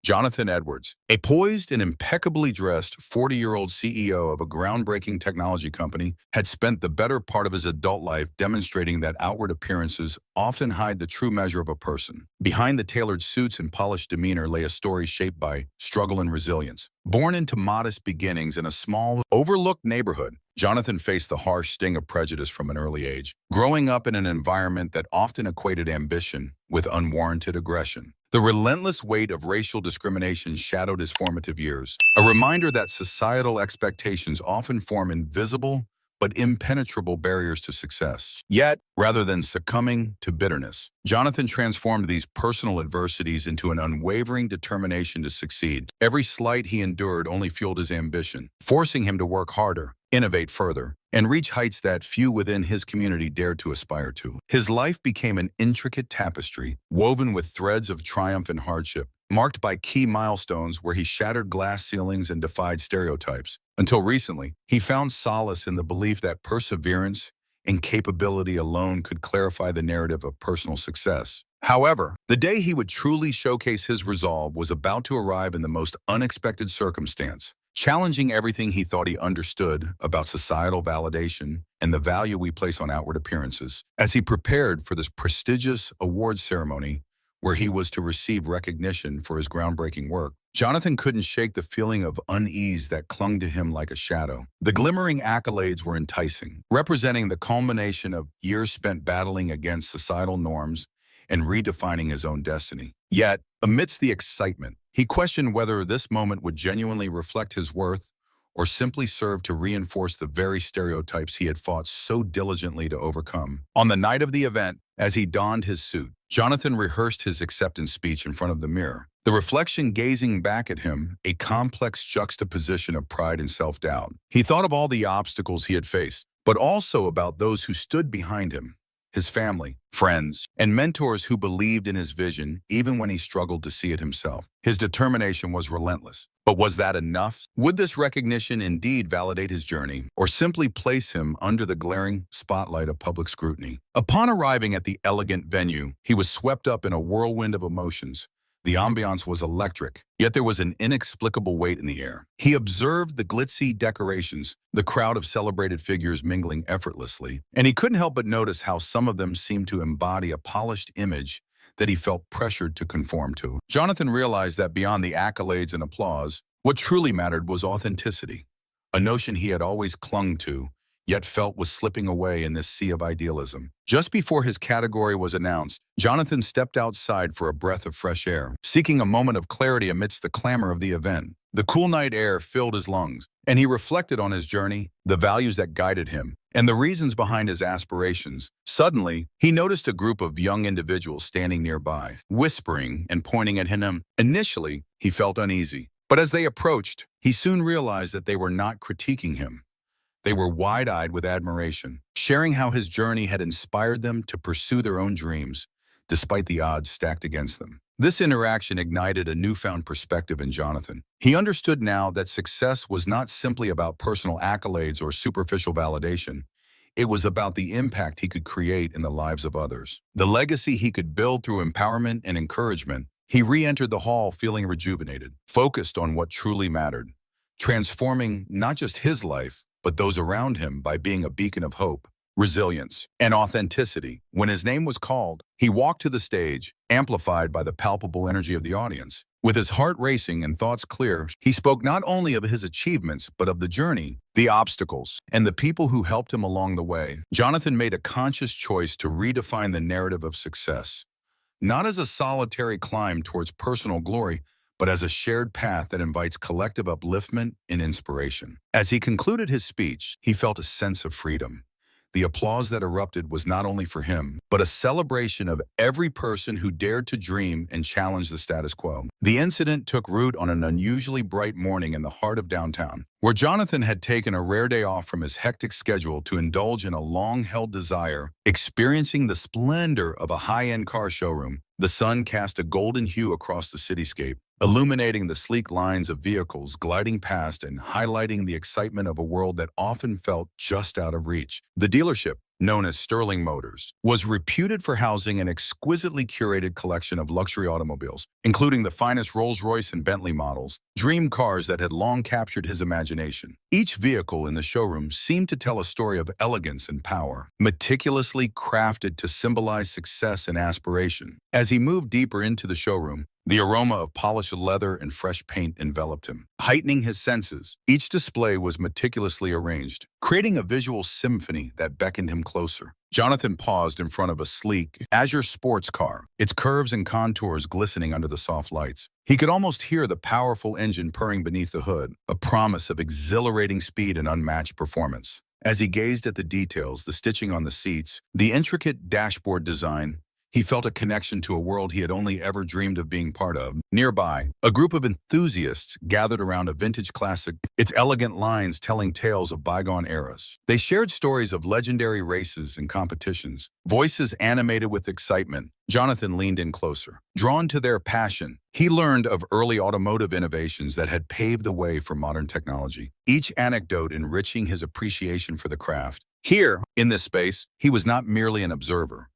Jonathan Edwards, a poised and impeccably dressed 40-year-old CEO of a groundbreaking technology company, had spent the better part of his adult life demonstrating that outward appearances often hide the true measure of a person. Behind the tailored suits and polished demeanor lay a story shaped by struggle and resilience. Born into modest beginnings in a small, overlooked neighborhood, Jonathan faced the harsh sting of prejudice from an early age, growing up in an environment that often equated ambition with unwarranted aggression. The relentless weight of racial discrimination shadowed his formative years, a reminder that societal expectations often form invisible but impenetrable barriers to success. Yet, rather than succumbing to bitterness, Jonathan transformed these personal adversities into an unwavering determination to succeed. Every slight he endured only fueled his ambition, forcing him to work harder, innovate further, and reach heights that few within his community dared to aspire to. His life became an intricate tapestry, woven with threads of triumph and hardship, marked by key milestones where he shattered glass ceilings and defied stereotypes. Until recently, he found solace in the belief that perseverance and capability alone could clarify the narrative of personal success. However, the day he would truly showcase his resolve was about to arrive in the most unexpected circumstance, challenging everything he thought he understood about societal validation and the value we place on outward appearances. As he prepared for this prestigious awards ceremony, where he was to receive recognition for his groundbreaking work, Jonathan couldn't shake the feeling of unease that clung to him like a shadow. The glimmering accolades were enticing, representing the culmination of years spent battling against societal norms and redefining his own destiny. Yet, amidst the excitement, he questioned whether this moment would genuinely reflect his worth or simply serve to reinforce the very stereotypes he had fought so diligently to overcome. On the night of the event, as he donned his suit, Jonathan rehearsed his acceptance speech in front of the mirror, the reflection gazing back at him, a complex juxtaposition of pride and self-doubt. He thought of all the obstacles he had faced, but also about those who stood behind him, his family, friends, and mentors who believed in his vision even when he struggled to see it himself. His determination was relentless. But was that enough? Would this recognition indeed validate his journey, or simply place him under the glaring spotlight of public scrutiny? Upon arriving at the elegant venue, he was swept up in a whirlwind of emotions. The ambiance was electric, yet there was an inexplicable weight in the air. He observed the glitzy decorations, the crowd of celebrated figures mingling effortlessly, and he couldn't help but notice how some of them seemed to embody a polished image that he felt pressured to conform to. Jonathan realized that beyond the accolades and applause, what truly mattered was authenticity, a notion he had always clung to, yet felt was slipping away in this sea of idealism. Just before his category was announced, Jonathan stepped outside for a breath of fresh air, seeking a moment of clarity amidst the clamor of the event. The cool night air filled his lungs, and he reflected on his journey, the values that guided him, and the reasons behind his aspirations. Suddenly, he noticed a group of young individuals standing nearby, whispering and pointing at him. Initially, he felt uneasy, but as they approached, he soon realized that they were not critiquing him. They were wide-eyed with admiration, sharing how his journey had inspired them to pursue their own dreams, despite the odds stacked against them. This interaction ignited a newfound perspective in Jonathan. He understood now that success was not simply about personal accolades or superficial validation. It was about the impact he could create in the lives of others, the legacy he could build through empowerment and encouragement. He re-entered the hall feeling rejuvenated, focused on what truly mattered, transforming not just his life, but those around him by being a beacon of hope, resilience, and authenticity. When his name was called, he walked to the stage, amplified by the palpable energy of the audience. With his heart racing and thoughts clear, he spoke not only of his achievements, but of the journey, the obstacles, and the people who helped him along the way. Jonathan made a conscious choice to redefine the narrative of success, not as a solitary climb towards personal glory, but as a shared path that invites collective upliftment and inspiration. As he concluded his speech, he felt a sense of freedom. The applause that erupted was not only for him, but a celebration of every person who dared to dream and challenge the status quo. The incident took root on an unusually bright morning in the heart of downtown, where Jonathan had taken a rare day off from his hectic schedule to indulge in a long-held desire, experiencing the splendor of a high-end car showroom. The sun cast a golden hue across the cityscape, illuminating the sleek lines of vehicles gliding past and highlighting the excitement of a world that often felt just out of reach. The dealership, known as Sterling Motors, was reputed for housing an exquisitely curated collection of luxury automobiles, including the finest Rolls-Royce and Bentley models, dream cars that had long captured his imagination. Each vehicle in the showroom seemed to tell a story of elegance and power, meticulously crafted to symbolize success and aspiration. As he moved deeper into the showroom, the aroma of polished leather and fresh paint enveloped him, heightening his senses. Each display was meticulously arranged, creating a visual symphony that beckoned him closer. Jonathan paused in front of a sleek, azure sports car, its curves and contours glistening under the soft lights. He could almost hear the powerful engine purring beneath the hood, a promise of exhilarating speed and unmatched performance. As he gazed at the details, the stitching on the seats, the intricate dashboard design, he felt a connection to a world he had only ever dreamed of being part of. Nearby, a group of enthusiasts gathered around a vintage classic, its elegant lines telling tales of bygone eras. They shared stories of legendary races and competitions, voices animated with excitement. Jonathan leaned in closer. Drawn to their passion, he learned of early automotive innovations that had paved the way for modern technology, each anecdote enriching his appreciation for the craft. Here, in this space, he was not merely an observer.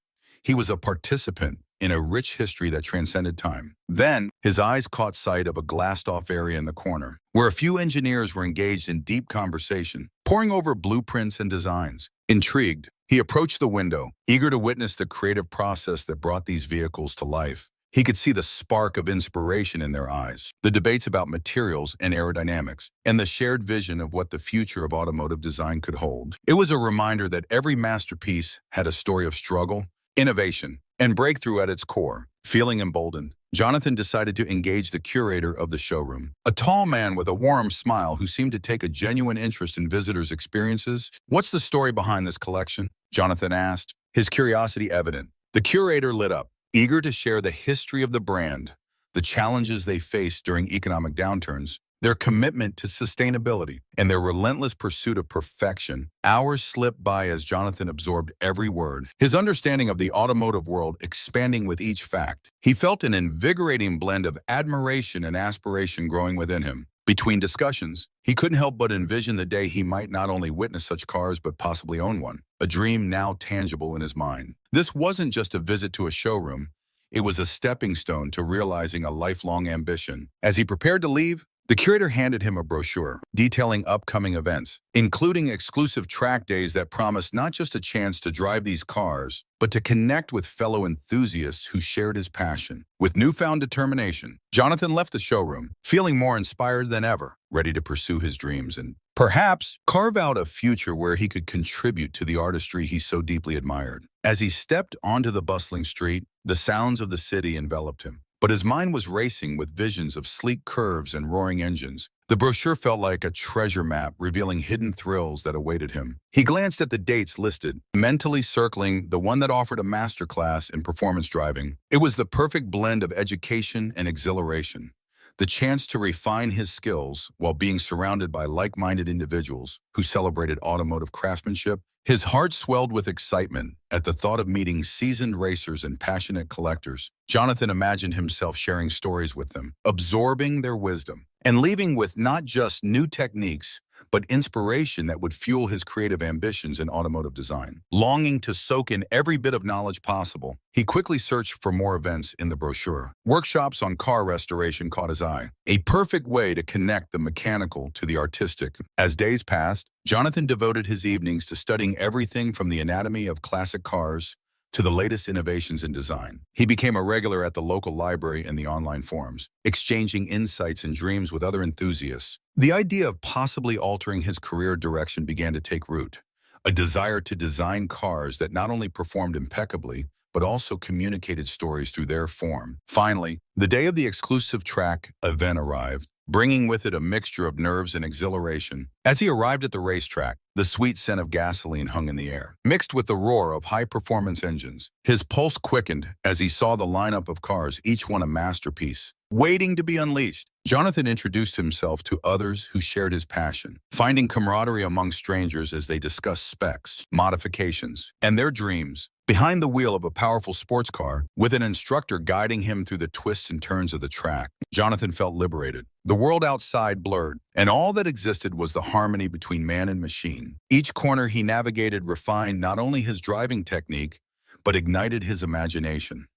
He was a participant in a rich history that transcended time. Then, his eyes caught sight of a glassed-off area in the corner, where a few engineers were engaged in deep conversation, poring over blueprints and designs. Intrigued, he approached the window, eager to witness the creative process that brought these vehicles to life. He could see the spark of inspiration in their eyes, the debates about materials and aerodynamics, and the shared vision of what the future of automotive design could hold. It was a reminder that every masterpiece had a story of struggle, innovation, and breakthrough at its core. Feeling emboldened, Jonathan decided to engage the curator of the showroom, a tall man with a warm smile who seemed to take a genuine interest in visitors' experiences. "What's the story behind this collection?" Jonathan asked, his curiosity evident. The curator lit up, eager to share the history of the brand, the challenges they faced during economic downturns, their commitment to sustainability, and their relentless pursuit of perfection. Hours slipped by as Jonathan absorbed every word, his understanding of the automotive world expanding with each fact. He felt an invigorating blend of admiration and aspiration growing within him. Between discussions, he couldn't help but envision the day he might not only witness such cars but possibly own one, a dream now tangible in his mind. This wasn't just a visit to a showroom. It was a stepping stone to realizing a lifelong ambition. As he prepared to leave, the curator handed him a brochure detailing upcoming events, including exclusive track days that promised not just a chance to drive these cars, but to connect with fellow enthusiasts who shared his passion. With newfound determination, Jonathan left the showroom, feeling more inspired than ever, ready to pursue his dreams and perhaps carve out a future where he could contribute to the artistry he so deeply admired. As he stepped onto the bustling street, the sounds of the city enveloped him. But his mind was racing with visions of sleek curves and roaring engines. The brochure felt like a treasure map revealing hidden thrills that awaited him. He glanced at the dates listed, mentally circling the one that offered a masterclass in performance driving. It was the perfect blend of education and exhilaration, the chance to refine his skills while being surrounded by like-minded individuals who celebrated automotive craftsmanship. His heart swelled with excitement at the thought of meeting seasoned racers and passionate collectors. Jonathan imagined himself sharing stories with them, absorbing their wisdom, and leaving with not just new techniques, but inspiration that would fuel his creative ambitions in automotive design. Longing to soak in every bit of knowledge possible, he quickly searched for more events in the brochure. Workshops on car restoration caught his eye, a perfect way to connect the mechanical to the artistic. As days passed, Jonathan devoted his evenings to studying everything from the anatomy of classic cars to the latest innovations in design. He became a regular at the local library and the online forums, exchanging insights and dreams with other enthusiasts. The idea of possibly altering his career direction began to take root, a desire to design cars that not only performed impeccably, but also communicated stories through their form. Finally, the day of the exclusive track event arrived, bringing with it a mixture of nerves and exhilaration. As he arrived at the racetrack, the sweet scent of gasoline hung in the air, mixed with the roar of high-performance engines. His pulse quickened as he saw the lineup of cars, each one a masterpiece, waiting to be unleashed. Jonathan introduced himself to others who shared his passion, finding camaraderie among strangers as they discussed specs, modifications, and their dreams. Behind the wheel of a powerful sports car, with an instructor guiding him through the twists and turns of the track, Jonathan felt liberated. The world outside blurred, and all that existed was the harmony between man and machine. Each corner he navigated refined not only his driving technique, but ignited his imagination.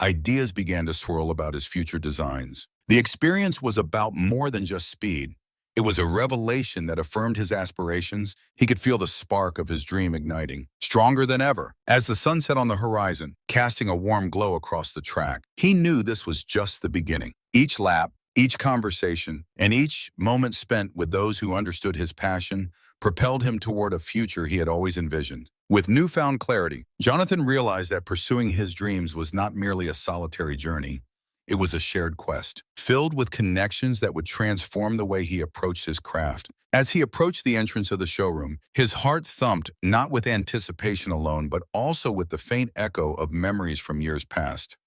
Ideas began to swirl about his future designs. The experience was about more than just speed. It was a revelation that affirmed his aspirations. He could feel the spark of his dream igniting, stronger than ever. As the sun set on the horizon, casting a warm glow across the track, he knew this was just the beginning. Each lap, each conversation, and each moment spent with those who understood his passion propelled him toward a future he had always envisioned. With newfound clarity, Jonathan realized that pursuing his dreams was not merely a solitary journey. It was a shared quest, filled with connections that would transform the way he approached his craft. As he approached the entrance of the showroom, his heart thumped not with anticipation alone, but also with the faint echo of memories from years past.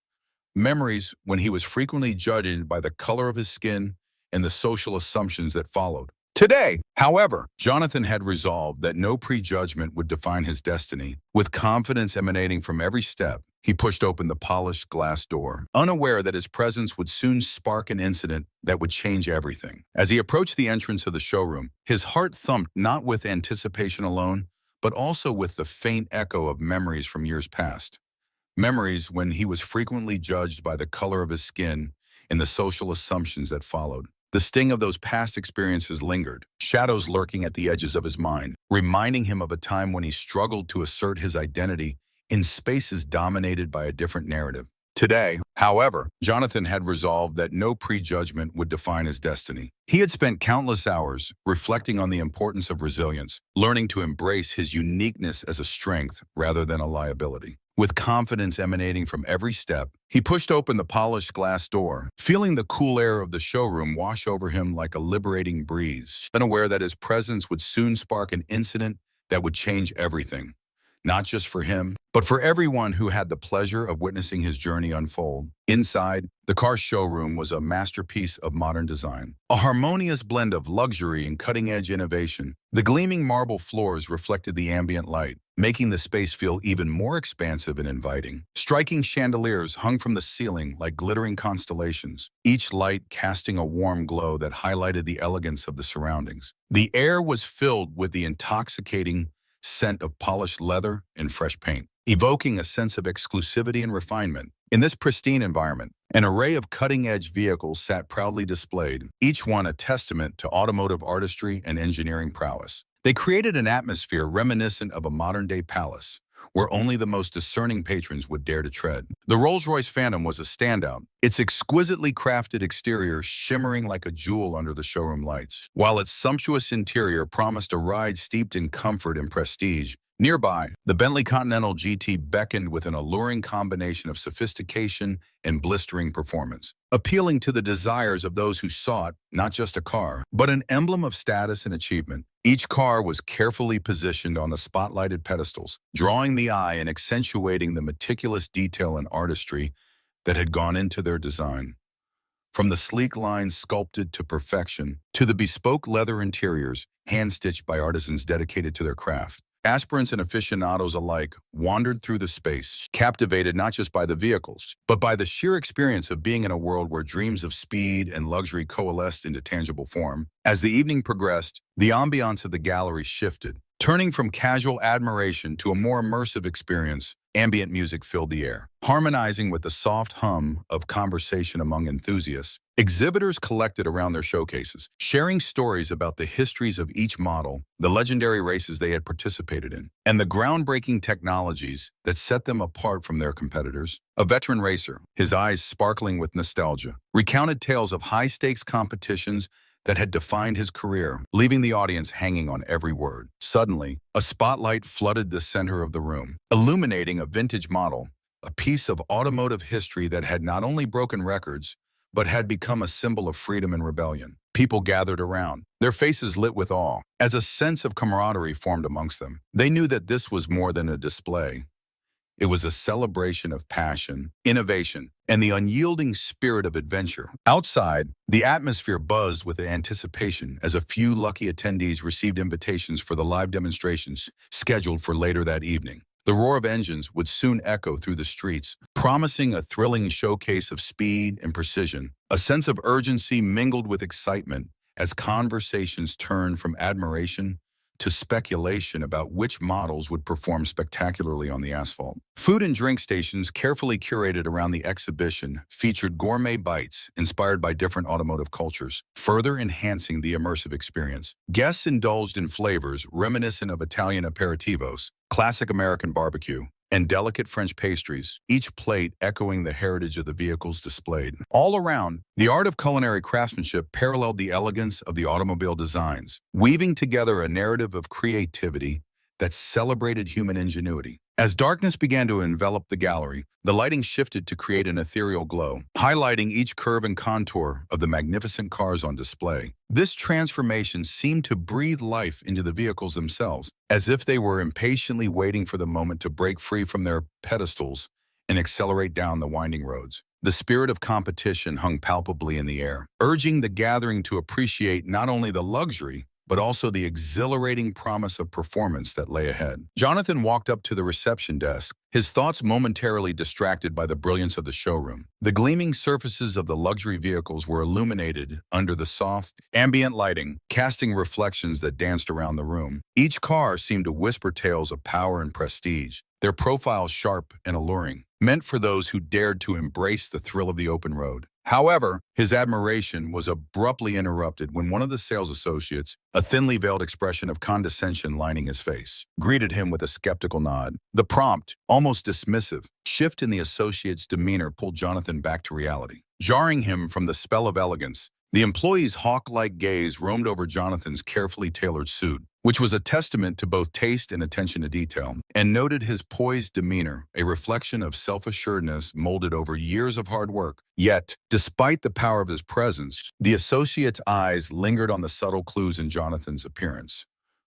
Memories when he was frequently judged by the color of his skin and the social assumptions that followed. Today, however, Jonathan had resolved that no prejudgment would define his destiny. With confidence emanating from every step, he pushed open the polished glass door, unaware that his presence would soon spark an incident that would change everything. As he approached the entrance of the showroom, his heart thumped not with anticipation alone, but also with the faint echo of memories from years past. Memories when he was frequently judged by the color of his skin and the social assumptions that followed. The sting of those past experiences lingered, shadows lurking at the edges of his mind, reminding him of a time when he struggled to assert his identity in spaces dominated by a different narrative. Today, however, Jonathan had resolved that no prejudgment would define his destiny. He had spent countless hours reflecting on the importance of resilience, learning to embrace his uniqueness as a strength rather than a liability. With confidence emanating from every step, he pushed open the polished glass door, feeling the cool air of the showroom wash over him like a liberating breeze, unaware that his presence would soon spark an incident that would change everything. Not just for him, but for everyone who had the pleasure of witnessing his journey unfold. Inside, the car showroom was a masterpiece of modern design, a harmonious blend of luxury and cutting-edge innovation. The gleaming marble floors reflected the ambient light, making the space feel even more expansive and inviting. Striking chandeliers hung from the ceiling like glittering constellations, each light casting a warm glow that highlighted the elegance of the surroundings. The air was filled with the intoxicating scent of polished leather and fresh paint, evoking a sense of exclusivity and refinement. In this pristine environment, an array of cutting-edge vehicles sat proudly displayed, each one a testament to automotive artistry and engineering prowess. They created an atmosphere reminiscent of a modern-day palace, where only the most discerning patrons would dare to tread. The Rolls-Royce Phantom was a standout, its exquisitely crafted exterior shimmering like a jewel under the showroom lights, while its sumptuous interior promised a ride steeped in comfort and prestige. Nearby, the Bentley Continental GT beckoned with an alluring combination of sophistication and blistering performance, appealing to the desires of those who sought not just a car, but an emblem of status and achievement. Each car was carefully positioned on the spotlighted pedestals, drawing the eye and accentuating the meticulous detail and artistry that had gone into their design. From the sleek lines sculpted to perfection, to the bespoke leather interiors, hand-stitched by artisans dedicated to their craft, aspirants and aficionados alike wandered through the space, captivated not just by the vehicles, but by the sheer experience of being in a world where dreams of speed and luxury coalesced into tangible form. As the evening progressed, the ambiance of the gallery shifted, turning from casual admiration to a more immersive experience. Ambient music filled the air, harmonizing with the soft hum of conversation among enthusiasts. Exhibitors collected around their showcases, sharing stories about the histories of each model, the legendary races they had participated in, and the groundbreaking technologies that set them apart from their competitors. A veteran racer, his eyes sparkling with nostalgia, recounted tales of high-stakes competitions that had defined his career, leaving the audience hanging on every word. Suddenly, a spotlight flooded the center of the room, illuminating a vintage model, a piece of automotive history that had not only broken records, but had become a symbol of freedom and rebellion. People gathered around, their faces lit with awe, as a sense of camaraderie formed amongst them. They knew that this was more than a display. It was a celebration of passion, innovation, and the unyielding spirit of adventure. Outside, the atmosphere buzzed with anticipation as a few lucky attendees received invitations for the live demonstrations scheduled for later that evening. The roar of engines would soon echo through the streets, promising a thrilling showcase of speed and precision. A sense of urgency mingled with excitement as conversations turned from admiration to speculation about which models would perform spectacularly on the asphalt. Food and drink stations carefully curated around the exhibition featured gourmet bites inspired by different automotive cultures, further enhancing the immersive experience. Guests indulged in flavors reminiscent of Italian aperitivos, classic American barbecue, and delicate French pastries, each plate echoing the heritage of the vehicles displayed. All around, the art of culinary craftsmanship paralleled the elegance of the automobile designs, weaving together a narrative of creativity that celebrated human ingenuity. As darkness began to envelop the gallery, the lighting shifted to create an ethereal glow, highlighting each curve and contour of the magnificent cars on display. This transformation seemed to breathe life into the vehicles themselves, as if they were impatiently waiting for the moment to break free from their pedestals and accelerate down the winding roads. The spirit of competition hung palpably in the air, urging the gathering to appreciate not only the luxury, but also the exhilarating promise of performance that lay ahead. Jonathan walked up to the reception desk, his thoughts momentarily distracted by the brilliance of the showroom. The gleaming surfaces of the luxury vehicles were illuminated under the soft, ambient lighting, casting reflections that danced around the room. Each car seemed to whisper tales of power and prestige, their profiles sharp and alluring, meant for those who dared to embrace the thrill of the open road. However, his admiration was abruptly interrupted when one of the sales associates, a thinly veiled expression of condescension lining his face, greeted him with a skeptical nod. The prompt, almost dismissive, shift in the associate's demeanor pulled Jonathan back to reality. Jarring him from the spell of elegance, the employee's hawk-like gaze roamed over Jonathan's carefully tailored suit, which was a testament to both taste and attention to detail, and noted his poised demeanor, a reflection of self-assuredness molded over years of hard work. Yet, despite the power of his presence, the associate's eyes lingered on the subtle clues in Jonathan's appearance.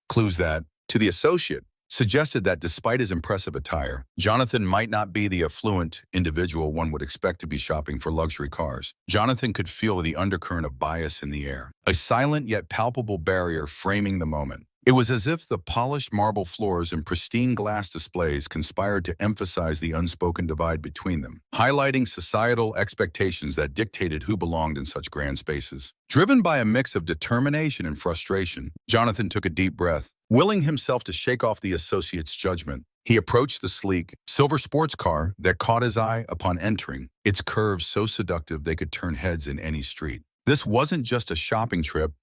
Clues that, to the associate, suggested that despite his impressive attire, Jonathan might not be the affluent individual one would expect to be shopping for luxury cars. Jonathan could feel the undercurrent of bias in the air, a silent yet palpable barrier framing the moment. It was as if the polished marble floors and pristine glass displays conspired to emphasize the unspoken divide between them, highlighting societal expectations that dictated who belonged in such grand spaces. Driven by a mix of determination and frustration, Jonathan took a deep breath. Willing himself to shake off the associate's judgment, he approached the sleek, silver sports car that caught his eye upon entering, its curves so seductive they could turn heads in any street. This wasn't just a shopping trip.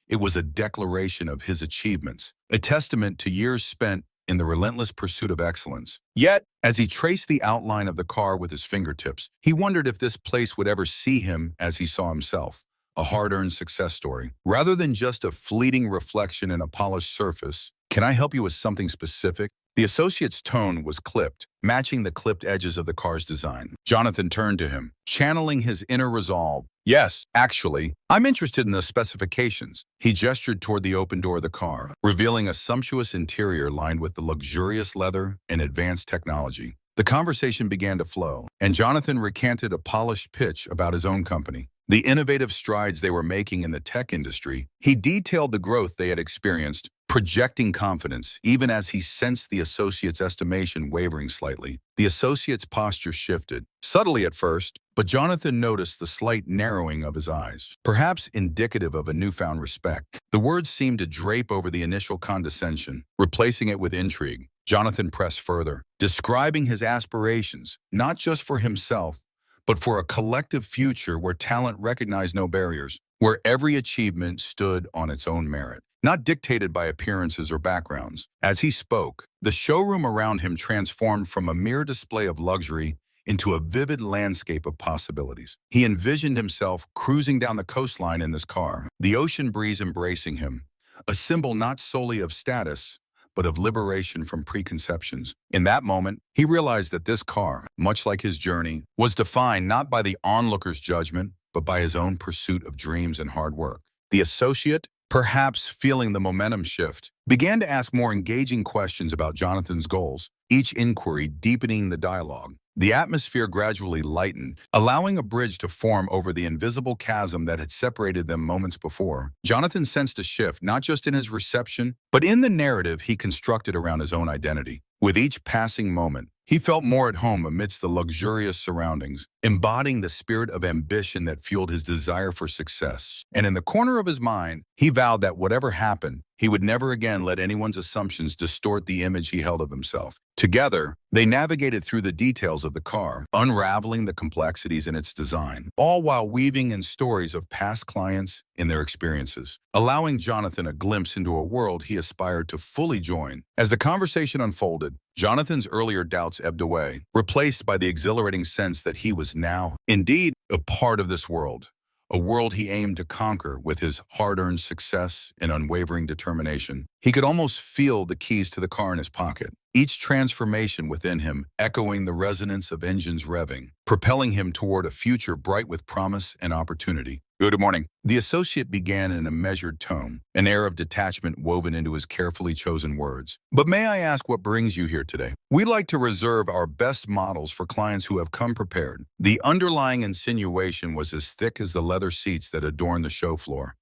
It was a declaration of his achievements, a testament to years spent in the relentless pursuit of excellence. Yet, as he traced the outline of the car with his fingertips, he wondered if this place would ever see him as he saw himself, a hard-earned success story. Rather than just a fleeting reflection in a polished surface, "Can I help you with something specific?" The associate's tone was clipped, matching the clipped edges of the car's design. Jonathan turned to him, channeling his inner resolve. "Yes, actually, I'm interested in the specifications." He gestured toward the open door of the car, revealing a sumptuous interior lined with the luxurious leather and advanced technology. The conversation began to flow, and Jonathan recanted a polished pitch about his own company, the innovative strides they were making in the tech industry. He detailed the growth they had experienced, projecting confidence, even as he sensed the associate's estimation wavering slightly. The associate's posture shifted, subtly at first, but Jonathan noticed the slight narrowing of his eyes, perhaps indicative of a newfound respect. The words seemed to drape over the initial condescension, replacing it with intrigue. Jonathan pressed further, describing his aspirations, not just for himself, but for a collective future where talent recognized no barriers, where every achievement stood on its own merit, not dictated by appearances or backgrounds. As he spoke, the showroom around him transformed from a mere display of luxury into a vivid landscape of possibilities. He envisioned himself cruising down the coastline in this car, the ocean breeze embracing him, a symbol not solely of status, but of liberation from preconceptions. In that moment, he realized that this car, much like his journey, was defined not by the onlooker's judgment, but by his own pursuit of dreams and hard work. The associate, perhaps feeling the momentum shift, began to ask more engaging questions about Jonathan's goals, each inquiry deepening the dialogue. The atmosphere gradually lightened, allowing a bridge to form over the invisible chasm that had separated them moments before. Jonathan sensed a shift not just in his reception, but in the narrative he constructed around his own identity. With each passing moment, he felt more at home amidst the luxurious surroundings, embodying the spirit of ambition that fueled his desire for success. And in the corner of his mind, he vowed that whatever happened, he would never again let anyone's assumptions distort the image he held of himself. Together, they navigated through the details of the car, unraveling the complexities in its design, all while weaving in stories of past clients and their experiences, allowing Jonathan a glimpse into a world he aspired to fully join. As the conversation unfolded, Jonathan's earlier doubts ebbed away, replaced by the exhilarating sense that he was now, indeed, a part of this world. A world he aimed to conquer with his hard-earned success and unwavering determination. He could almost feel the keys to the car in his pocket, each transformation within him echoing the resonance of engines revving, propelling him toward a future bright with promise and opportunity. Good morning. The associate began in a measured tone, an air of detachment woven into his carefully chosen words. But may I ask what brings you here today? We like to reserve our best models for clients who have come prepared. The underlying insinuation was as thick as the leather seats that adorn the show floor.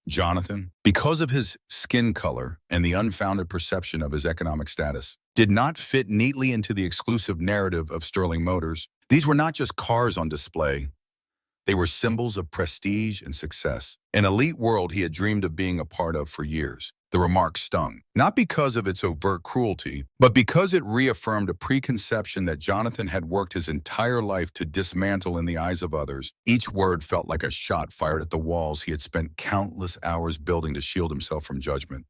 Jonathan, because of his skin color and the unfounded perception of his economic status, did not fit neatly into the exclusive narrative of Sterling Motors. These were not just cars on display. They were symbols of prestige and success, an elite world he had dreamed of being a part of for years. The remark stung, not because of its overt cruelty, but because it reaffirmed a preconception that Jonathan had worked his entire life to dismantle in the eyes of others. Each word felt like a shot fired at the walls he had spent countless hours building to shield himself from judgment.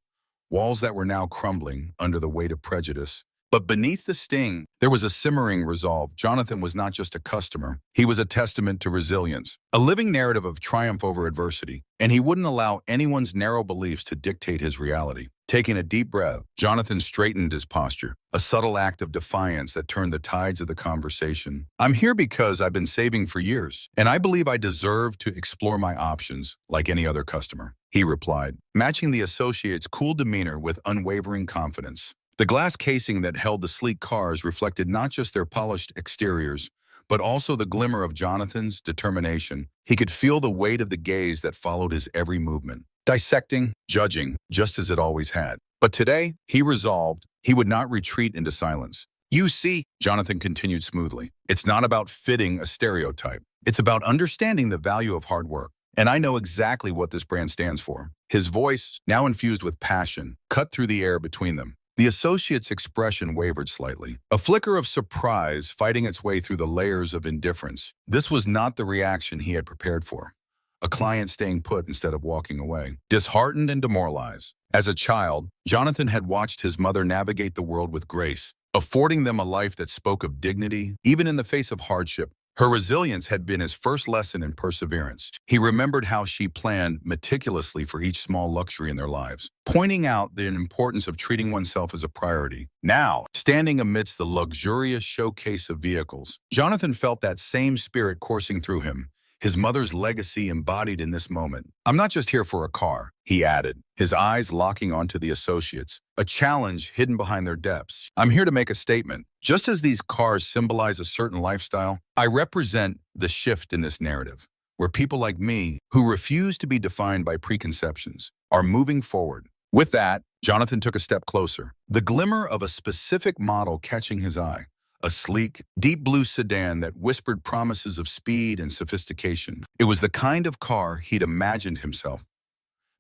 Walls that were now crumbling under the weight of prejudice. But beneath the sting, there was a simmering resolve. Jonathan was not just a customer. He was a testament to resilience, a living narrative of triumph over adversity, and he wouldn't allow anyone's narrow beliefs to dictate his reality. Taking a deep breath, Jonathan straightened his posture, a subtle act of defiance that turned the tides of the conversation. I'm here because I've been saving for years, and I believe I deserve to explore my options like any other customer, he replied, matching the associate's cool demeanor with unwavering confidence. The glass casing that held the sleek cars reflected not just their polished exteriors, but also the glimmer of Jonathan's determination. He could feel the weight of the gaze that followed his every movement, dissecting, judging, just as it always had. But today, he resolved he would not retreat into silence. You see, Jonathan continued smoothly, it's not about fitting a stereotype. It's about understanding the value of hard work. And I know exactly what this brand stands for. His voice, now infused with passion, cut through the air between them. The associate's expression wavered slightly, a flicker of surprise fighting its way through the layers of indifference. This was not the reaction he had prepared for. A client staying put instead of walking away, disheartened and demoralized. As a child, Jonathan had watched his mother navigate the world with grace, affording them a life that spoke of dignity, even in the face of hardship. Her resilience had been his first lesson in perseverance. He remembered how she planned meticulously for each small luxury in their lives, pointing out the importance of treating oneself as a priority. Now, standing amidst the luxurious showcase of vehicles, Jonathan felt that same spirit coursing through him, his mother's legacy embodied in this moment. I'm not just here for a car, he added, his eyes locking onto the associates, a challenge hidden behind their depths. I'm here to make a statement. Just as these cars symbolize a certain lifestyle, I represent the shift in this narrative, where people like me, who refuse to be defined by preconceptions, are moving forward. With that, Jonathan took a step closer, the glimmer of a specific model catching his eye. A sleek, deep blue sedan that whispered promises of speed and sophistication. It was the kind of car he'd imagined himself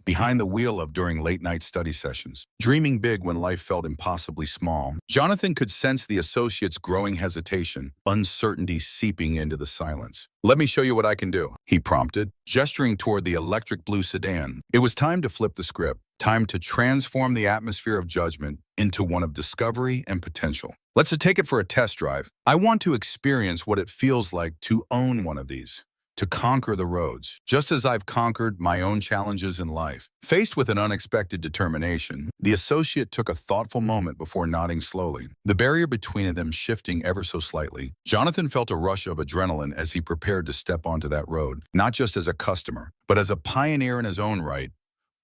behind the wheel of during late-night study sessions, dreaming big when life felt impossibly small. Jonathan could sense the associate's growing hesitation, uncertainty seeping into the silence. Let me show you what I can do, he prompted, gesturing toward the electric blue sedan. It was time to flip the script, time to transform the atmosphere of judgment into one of discovery and potential. Let's take it for a test drive. I want to experience what it feels like to own one of these, to conquer the roads, just as I've conquered my own challenges in life. Faced with an unexpected determination, the associate took a thoughtful moment before nodding slowly, the barrier between them shifting ever so slightly. Jonathan felt a rush of adrenaline as he prepared to step onto that road, not just as a customer, but as a pioneer in his own right,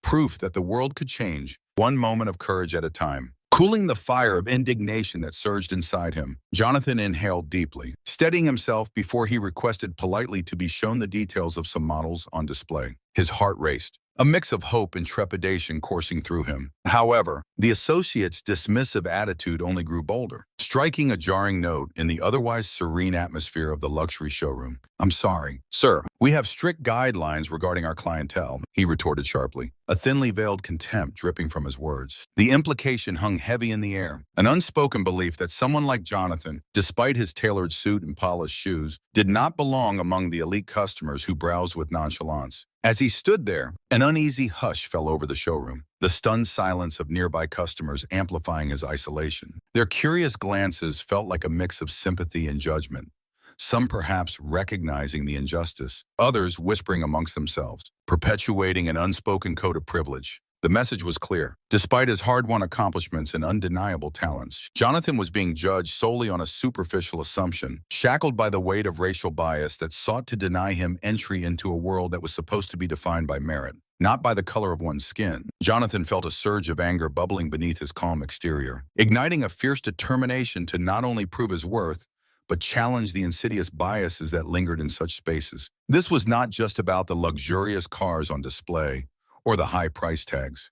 proof that the world could change, one moment of courage at a time. Cooling the fire of indignation that surged inside him, Jonathan inhaled deeply, steadying himself before he requested politely to be shown the details of some models on display. His heart raced, a mix of hope and trepidation coursing through him. However, the associate's dismissive attitude only grew bolder, striking a jarring note in the otherwise serene atmosphere of the luxury showroom. "I'm sorry, sir. We have strict guidelines regarding our clientele," he retorted sharply, a thinly veiled contempt dripping from his words. The implication hung heavy in the air, an unspoken belief that someone like Jonathan, despite his tailored suit and polished shoes, did not belong among the elite customers who browsed with nonchalance. As he stood there, an uneasy hush fell over the showroom, the stunned silence of nearby customers amplifying his isolation. Their curious glances felt like a mix of sympathy and judgment, some perhaps recognizing the injustice, others whispering amongst themselves, perpetuating an unspoken code of privilege. The message was clear. Despite his hard-won accomplishments and undeniable talents, Jonathan was being judged solely on a superficial assumption, shackled by the weight of racial bias that sought to deny him entry into a world that was supposed to be defined by merit, not by the color of one's skin. Jonathan felt a surge of anger bubbling beneath his calm exterior, igniting a fierce determination to not only prove his worth, but challenge the insidious biases that lingered in such spaces. This was not just about the luxurious cars on display or the high price tags.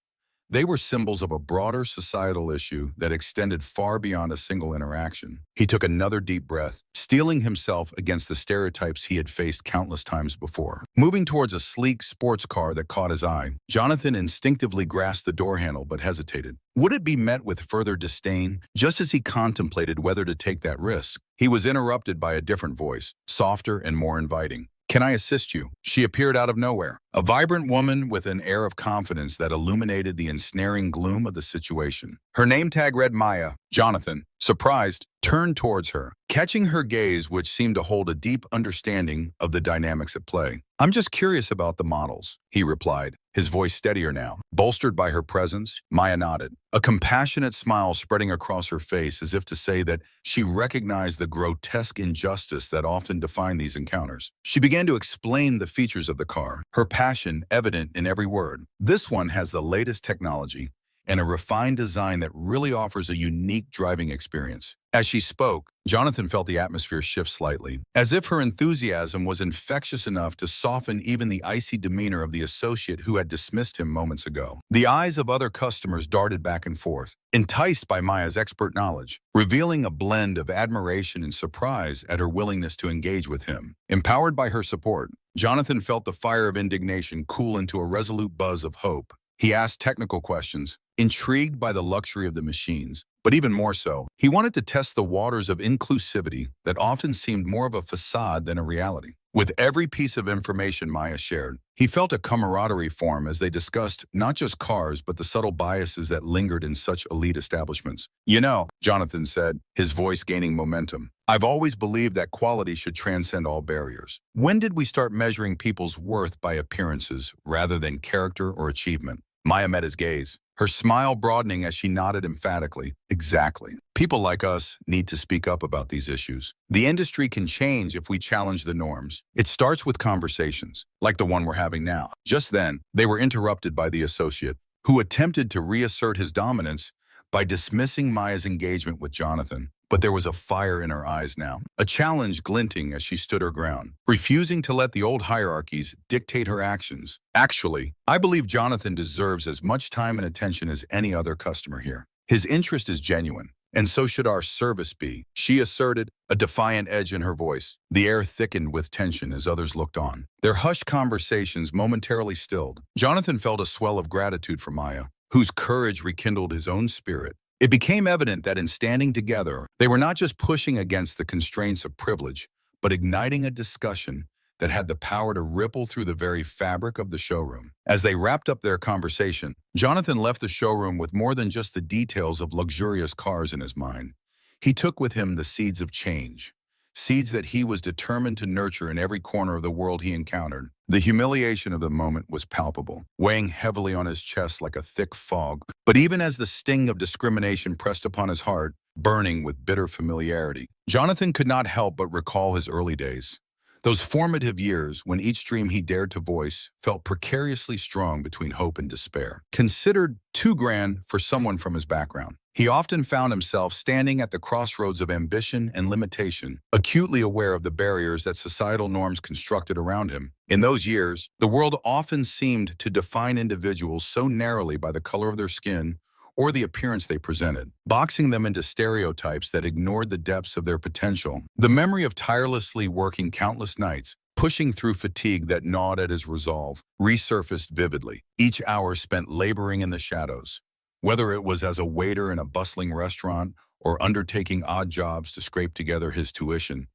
They were symbols of a broader societal issue that extended far beyond a single interaction. He took another deep breath, steeling himself against the stereotypes he had faced countless times before. Moving towards a sleek sports car that caught his eye, Jonathan instinctively grasped the door handle but hesitated. Would it be met with further disdain? Just as he contemplated whether to take that risk, he was interrupted by a different voice, softer and more inviting. "Can I assist you?" She appeared out of nowhere, a vibrant woman with an air of confidence that illuminated the ensnaring gloom of the situation. Her name tag read Maya. Jonathan, surprised, turned towards her, catching her gaze which seemed to hold a deep understanding of the dynamics at play. "I'm just curious about the models," he replied, his voice steadier now. Bolstered by her presence, Maya nodded, a compassionate smile spreading across her face as if to say that she recognized the grotesque injustice that often defined these encounters. She began to explain the features of the car, her passion evident in every word. "This one has the latest technology and a refined design that really offers a unique driving experience." As she spoke, Jonathan felt the atmosphere shift slightly, as if her enthusiasm was infectious enough to soften even the icy demeanor of the associate who had dismissed him moments ago. The eyes of other customers darted back and forth, enticed by Maya's expert knowledge, revealing a blend of admiration and surprise at her willingness to engage with him. Empowered by her support, Jonathan felt the fire of indignation cool into a resolute buzz of hope. He asked technical questions, intrigued by the luxury of the machines, but even more so, he wanted to test the waters of inclusivity that often seemed more of a facade than a reality. With every piece of information Maya shared, he felt a camaraderie form as they discussed not just cars but the subtle biases that lingered in such elite establishments. "You know," Jonathan said, his voice gaining momentum, "I've always believed that quality should transcend all barriers. When did we start measuring people's worth by appearances rather than character or achievement?" Maya met his gaze, her smile broadening as she nodded emphatically. "Exactly. People like us need to speak up about these issues. The industry can change if we challenge the norms. It starts with conversations, like the one we're having now." Just then, they were interrupted by the associate, who attempted to reassert his dominance by dismissing Maya's engagement with Jonathan. But there was a fire in her eyes now, a challenge glinting as she stood her ground, refusing to let the old hierarchies dictate her actions. "Actually, I believe Jonathan deserves as much time and attention as any other customer here. His interest is genuine, and so should our service be," she asserted, a defiant edge in her voice. The air thickened with tension as others looked on, their hushed conversations momentarily stilled. Jonathan felt a swell of gratitude for Maya, whose courage rekindled his own spirit. It became evident that in standing together, they were not just pushing against the constraints of privilege, but igniting a discussion that had the power to ripple through the very fabric of the showroom. As they wrapped up their conversation, Jonathan left the showroom with more than just the details of luxurious cars in his mind. He took with him the seeds of change, seeds that he was determined to nurture in every corner of the world he encountered. The humiliation of the moment was palpable, weighing heavily on his chest like a thick fog. But even as the sting of discrimination pressed upon his heart, burning with bitter familiarity, Jonathan could not help but recall his early days. Those formative years, when each dream he dared to voice felt precariously strong between hope and despair. Considered too grand for someone from his background, he often found himself standing at the crossroads of ambition and limitation, acutely aware of the barriers that societal norms constructed around him. In those years, the world often seemed to define individuals so narrowly by the color of their skin or the appearance they presented, boxing them into stereotypes that ignored the depths of their potential. The memory of tirelessly working countless nights, pushing through fatigue that gnawed at his resolve, resurfaced vividly. Each hour spent laboring in the shadows, whether it was as a waiter in a bustling restaurant or undertaking odd jobs to scrape together his tuition,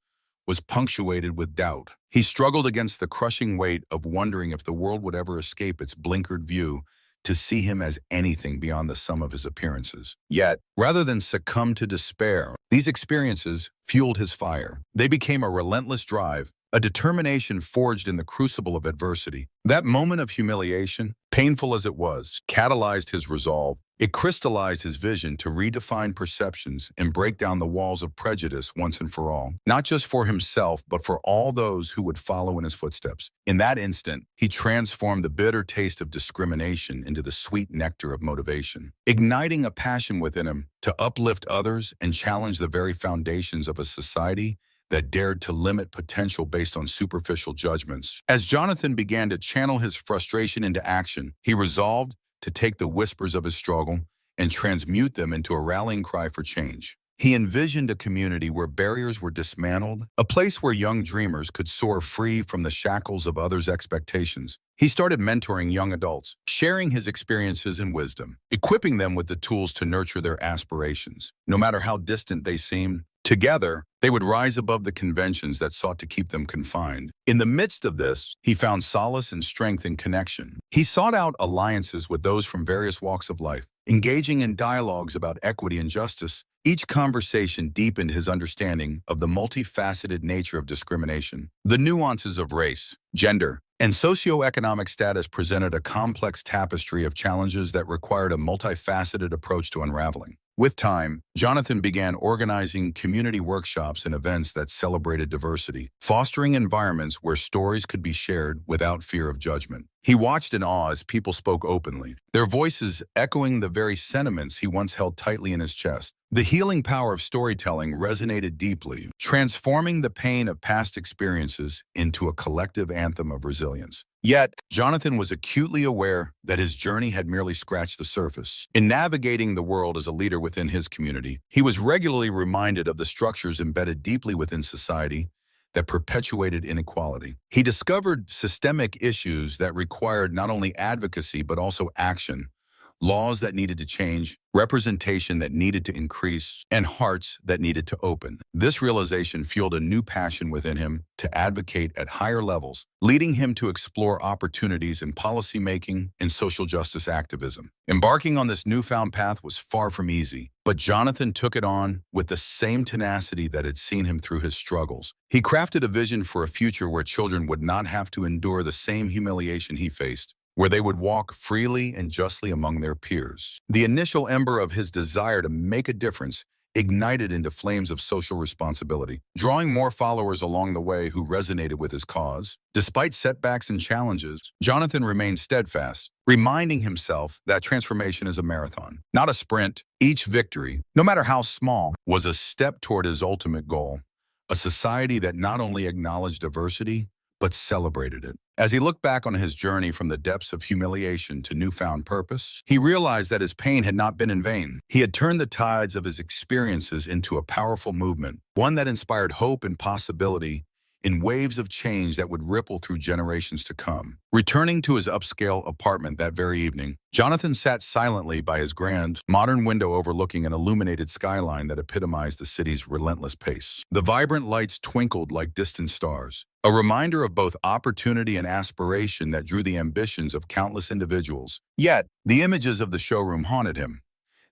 was punctuated with doubt. He struggled against the crushing weight of wondering if the world would ever escape its blinkered view to see him as anything beyond the sum of his appearances. Yet, rather than succumb to despair, these experiences fueled his fire. They became a relentless drive, a determination forged in the crucible of adversity. That moment of humiliation, painful as it was, catalyzed his resolve. It crystallized his vision to redefine perceptions and break down the walls of prejudice once and for all, not just for himself, but for all those who would follow in his footsteps. In that instant, he transformed the bitter taste of discrimination into the sweet nectar of motivation, igniting a passion within him to uplift others and challenge the very foundations of a society that dared to limit potential based on superficial judgments. As Jonathan began to channel his frustration into action, he resolved to take the whispers of his struggle and transmute them into a rallying cry for change. He envisioned a community where barriers were dismantled, a place where young dreamers could soar free from the shackles of others' expectations. He started mentoring young adults, sharing his experiences and wisdom, equipping them with the tools to nurture their aspirations. No matter how distant they seemed, together, they would rise above the conventions that sought to keep them confined. In the midst of this, he found solace and strength in connection. He sought out alliances with those from various walks of life, engaging in dialogues about equity and justice. Each conversation deepened his understanding of the multifaceted nature of discrimination. The nuances of race, gender, and socioeconomic status presented a complex tapestry of challenges that required a multifaceted approach to unraveling. With time, Jonathan began organizing community workshops and events that celebrated diversity, fostering environments where stories could be shared without fear of judgment. He watched in awe as people spoke openly, their voices echoing the very sentiments he once held tightly in his chest. The healing power of storytelling resonated deeply, transforming the pain of past experiences into a collective anthem of resilience. Yet, Jonathan was acutely aware that his journey had merely scratched the surface. In navigating the world as a leader within his community, he was regularly reminded of the structures embedded deeply within society that perpetuated inequality. He discovered systemic issues that required not only advocacy but also action, laws that needed to change, representation that needed to increase, and hearts that needed to open. This realization fueled a new passion within him to advocate at higher levels, leading him to explore opportunities in policymaking and social justice activism. Embarking on this newfound path was far from easy, but Jonathan took it on with the same tenacity that had seen him through his struggles. He crafted a vision for a future where children would not have to endure the same humiliation he faced, where they would walk freely and justly among their peers. The initial ember of his desire to make a difference ignited into flames of social responsibility, drawing more followers along the way who resonated with his cause. Despite setbacks and challenges, Jonathan remained steadfast, reminding himself that transformation is a marathon, not a sprint. Each victory, no matter how small, was a step toward his ultimate goal, a society that not only acknowledged diversity, but celebrated it. As he looked back on his journey from the depths of humiliation to newfound purpose, he realized that his pain had not been in vain. He had turned the tides of his experiences into a powerful movement, one that inspired hope and possibility in waves of change that would ripple through generations to come. Returning to his upscale apartment that very evening, Jonathan sat silently by his grand, modern window overlooking an illuminated skyline that epitomized the city's relentless pace. The vibrant lights twinkled like distant stars, a reminder of both opportunity and aspiration that drew the ambitions of countless individuals. Yet, the images of the showroom haunted him.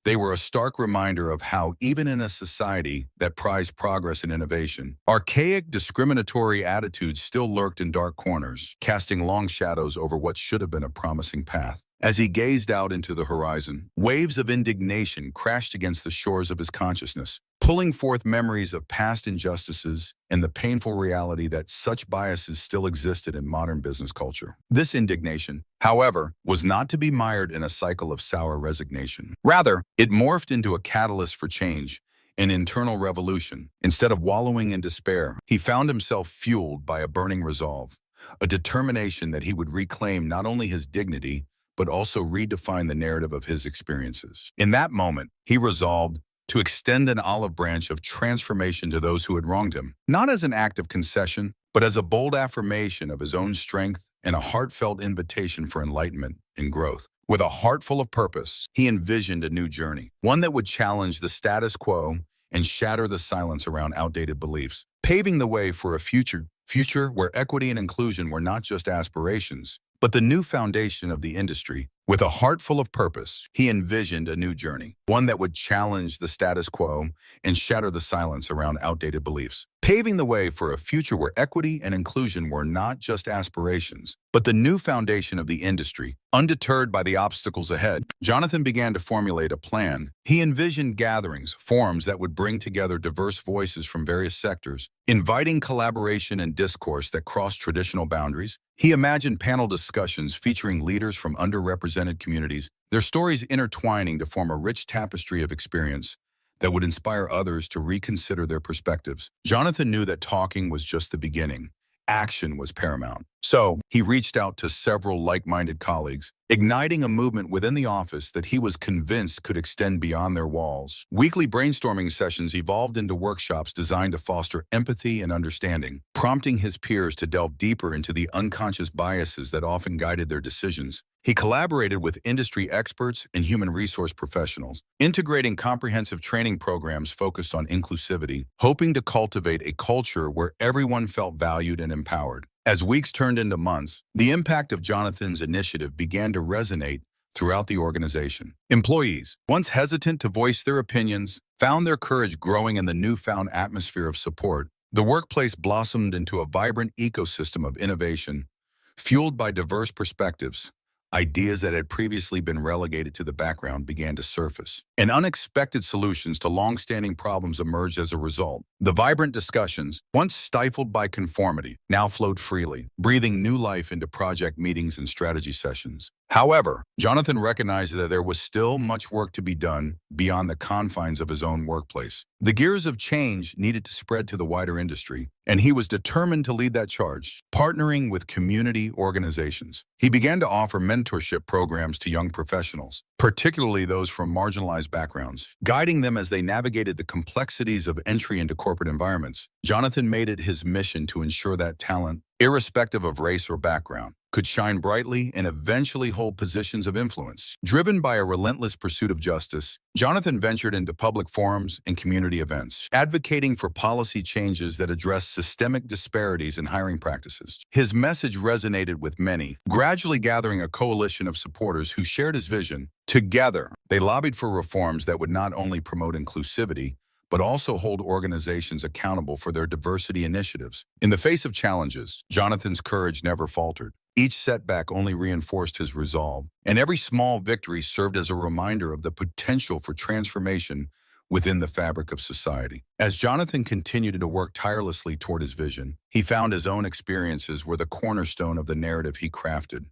They were a stark reminder of how, even in a society that prized progress and innovation, archaic, discriminatory attitudes still lurked in dark corners, casting long shadows over what should have been a promising path. As he gazed out into the horizon, waves of indignation crashed against the shores of his consciousness, pulling forth memories of past injustices and the painful reality that such biases still existed in modern business culture. This indignation, however, was not to be mired in a cycle of sour resignation. Rather, it morphed into a catalyst for change, an internal revolution. Instead of wallowing in despair, he found himself fueled by a burning resolve, a determination that he would reclaim not only his dignity, but also redefine the narrative of his experiences. In that moment, he resolved to extend an olive branch of transformation to those who had wronged him, not as an act of concession, but as a bold affirmation of his own strength and a heartfelt invitation for enlightenment and growth. With a heart full of purpose, he envisioned a new journey, one that would challenge the status quo and shatter the silence around outdated beliefs, paving the way for a future where equity and inclusion were not just aspirations, but the new foundation of the industry. With a heart full of purpose, he envisioned a new journey, one that would challenge the status quo and shatter the silence around outdated beliefs, paving the way for a future where equity and inclusion were not just aspirations, but the new foundation of the industry. Undeterred by the obstacles ahead, Jonathan began to formulate a plan. He envisioned gatherings, forums that would bring together diverse voices from various sectors, inviting collaboration and discourse that crossed traditional boundaries. He imagined panel discussions featuring leaders from underrepresented communities, their stories intertwining to form a rich tapestry of experience that would inspire others to reconsider their perspectives. Jonathan knew that talking was just the beginning. Action was paramount. So he reached out to several like-minded colleagues, igniting a movement within the office that he was convinced could extend beyond their walls. Weekly brainstorming sessions evolved into workshops designed to foster empathy and understanding, prompting his peers to delve deeper into the unconscious biases that often guided their decisions. He collaborated with industry experts and human resource professionals, integrating comprehensive training programs focused on inclusivity, hoping to cultivate a culture where everyone felt valued and empowered. As weeks turned into months, the impact of Jonathan's initiative began to resonate throughout the organization. Employees, once hesitant to voice their opinions, found their courage growing in the newfound atmosphere of support. The workplace blossomed into a vibrant ecosystem of innovation, fueled by diverse perspectives. Ideas that had previously been relegated to the background began to surface, and unexpected solutions to long-standing problems emerged as a result. The vibrant discussions, once stifled by conformity, now flowed freely, breathing new life into project meetings and strategy sessions. However, Jonathan recognized that there was still much work to be done beyond the confines of his own workplace. The gears of change needed to spread to the wider industry, and he was determined to lead that charge, partnering with community organizations. He began to offer mentorship programs to young professionals, particularly those from marginalized backgrounds, guiding them as they navigated the complexities of entry into corporate environments. Jonathan made it his mission to ensure that talent, irrespective of race or background, could shine brightly and eventually hold positions of influence. Driven by a relentless pursuit of justice, Jonathan ventured into public forums and community events, advocating for policy changes that address systemic disparities in hiring practices. His message resonated with many, gradually gathering a coalition of supporters who shared his vision. Together, they lobbied for reforms that would not only promote inclusivity, but also hold organizations accountable for their diversity initiatives. In the face of challenges, Jonathan's courage never faltered. Each setback only reinforced his resolve, and every small victory served as a reminder of the potential for transformation within the fabric of society. As Jonathan continued to work tirelessly toward his vision, he found his own experiences were the cornerstone of the narrative he crafted,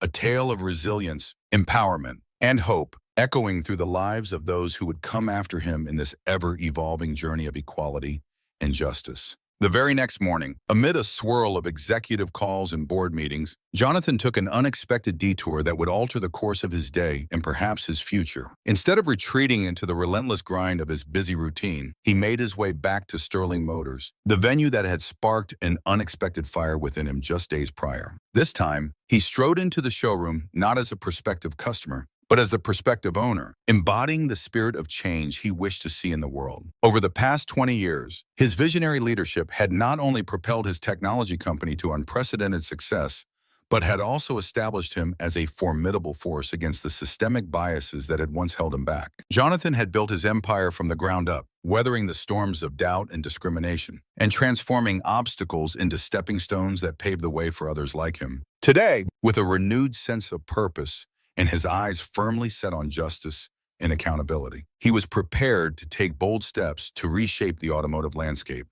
a tale of resilience, empowerment, and hope, echoing through the lives of those who would come after him in this ever-evolving journey of equality and justice. The very next morning, amid a swirl of executive calls and board meetings, Jonathan took an unexpected detour that would alter the course of his day and perhaps his future. Instead of retreating into the relentless grind of his busy routine, he made his way back to Sterling Motors, the venue that had sparked an unexpected fire within him just days prior. This time, he strode into the showroom not as a prospective customer, but as the prospective owner, embodying the spirit of change he wished to see in the world. Over the past 20 years, his visionary leadership had not only propelled his technology company to unprecedented success, but had also established him as a formidable force against the systemic biases that had once held him back. Jonathan had built his empire from the ground up, weathering the storms of doubt and discrimination, and transforming obstacles into stepping stones that paved the way for others like him. Today, with a renewed sense of purpose, and his eyes firmly set on justice and accountability. He was prepared to take bold steps to reshape the automotive landscape,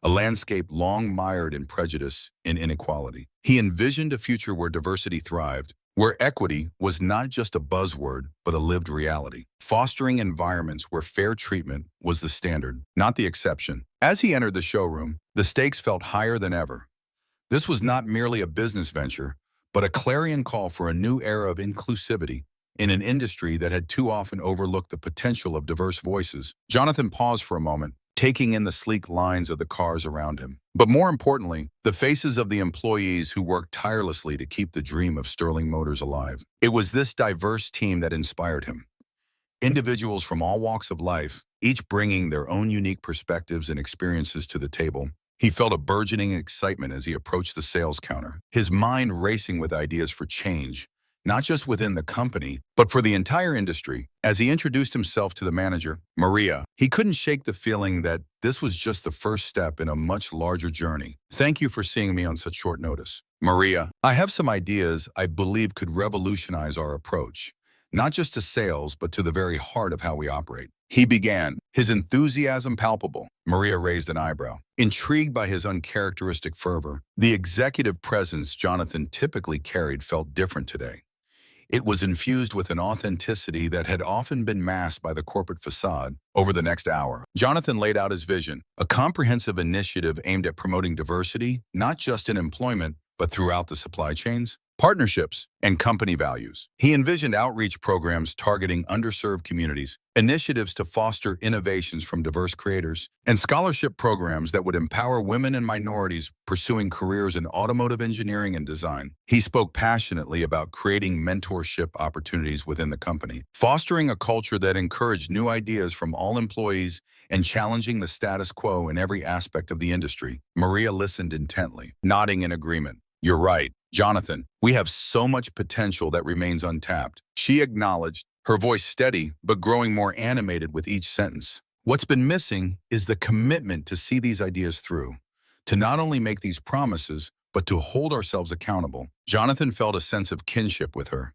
a landscape long mired in prejudice and inequality. He envisioned a future where diversity thrived, where equity was not just a buzzword, but a lived reality, fostering environments where fair treatment was the standard, not the exception. As he entered the showroom, the stakes felt higher than ever. This was not merely a business venture, but a clarion call for a new era of inclusivity in an industry that had too often overlooked the potential of diverse voices. Jonathan paused for a moment, taking in the sleek lines of the cars around him. But more importantly, the faces of the employees who worked tirelessly to keep the dream of Sterling Motors alive. It was this diverse team that inspired him. Individuals from all walks of life, each bringing their own unique perspectives and experiences to the table. He felt a burgeoning excitement as he approached the sales counter, his mind racing with ideas for change, not just within the company, but for the entire industry. As he introduced himself to the manager, Maria, he couldn't shake the feeling that this was just the first step in a much larger journey. "Thank you for seeing me on such short notice. Maria, I have some ideas I believe could revolutionize our approach, not just to sales, but to the very heart of how we operate." He began, his enthusiasm palpable. Maria raised an eyebrow, intrigued by his uncharacteristic fervor. The executive presence Jonathan typically carried felt different today. It was infused with an authenticity that had often been masked by the corporate facade. Over the next hour, Jonathan laid out his vision, a comprehensive initiative aimed at promoting diversity, not just in employment, but throughout the supply chains, partnerships, and company values. He envisioned outreach programs targeting underserved communities, initiatives to foster innovations from diverse creators, and scholarship programs that would empower women and minorities pursuing careers in automotive engineering and design. He spoke passionately about creating mentorship opportunities within the company, fostering a culture that encouraged new ideas from all employees and challenging the status quo in every aspect of the industry. Maria listened intently, nodding in agreement. "You're right, Jonathan. We have so much potential that remains untapped," she acknowledged, her voice steady but growing more animated with each sentence. "What's been missing is the commitment to see these ideas through, to not only make these promises, but to hold ourselves accountable." Jonathan felt a sense of kinship with her.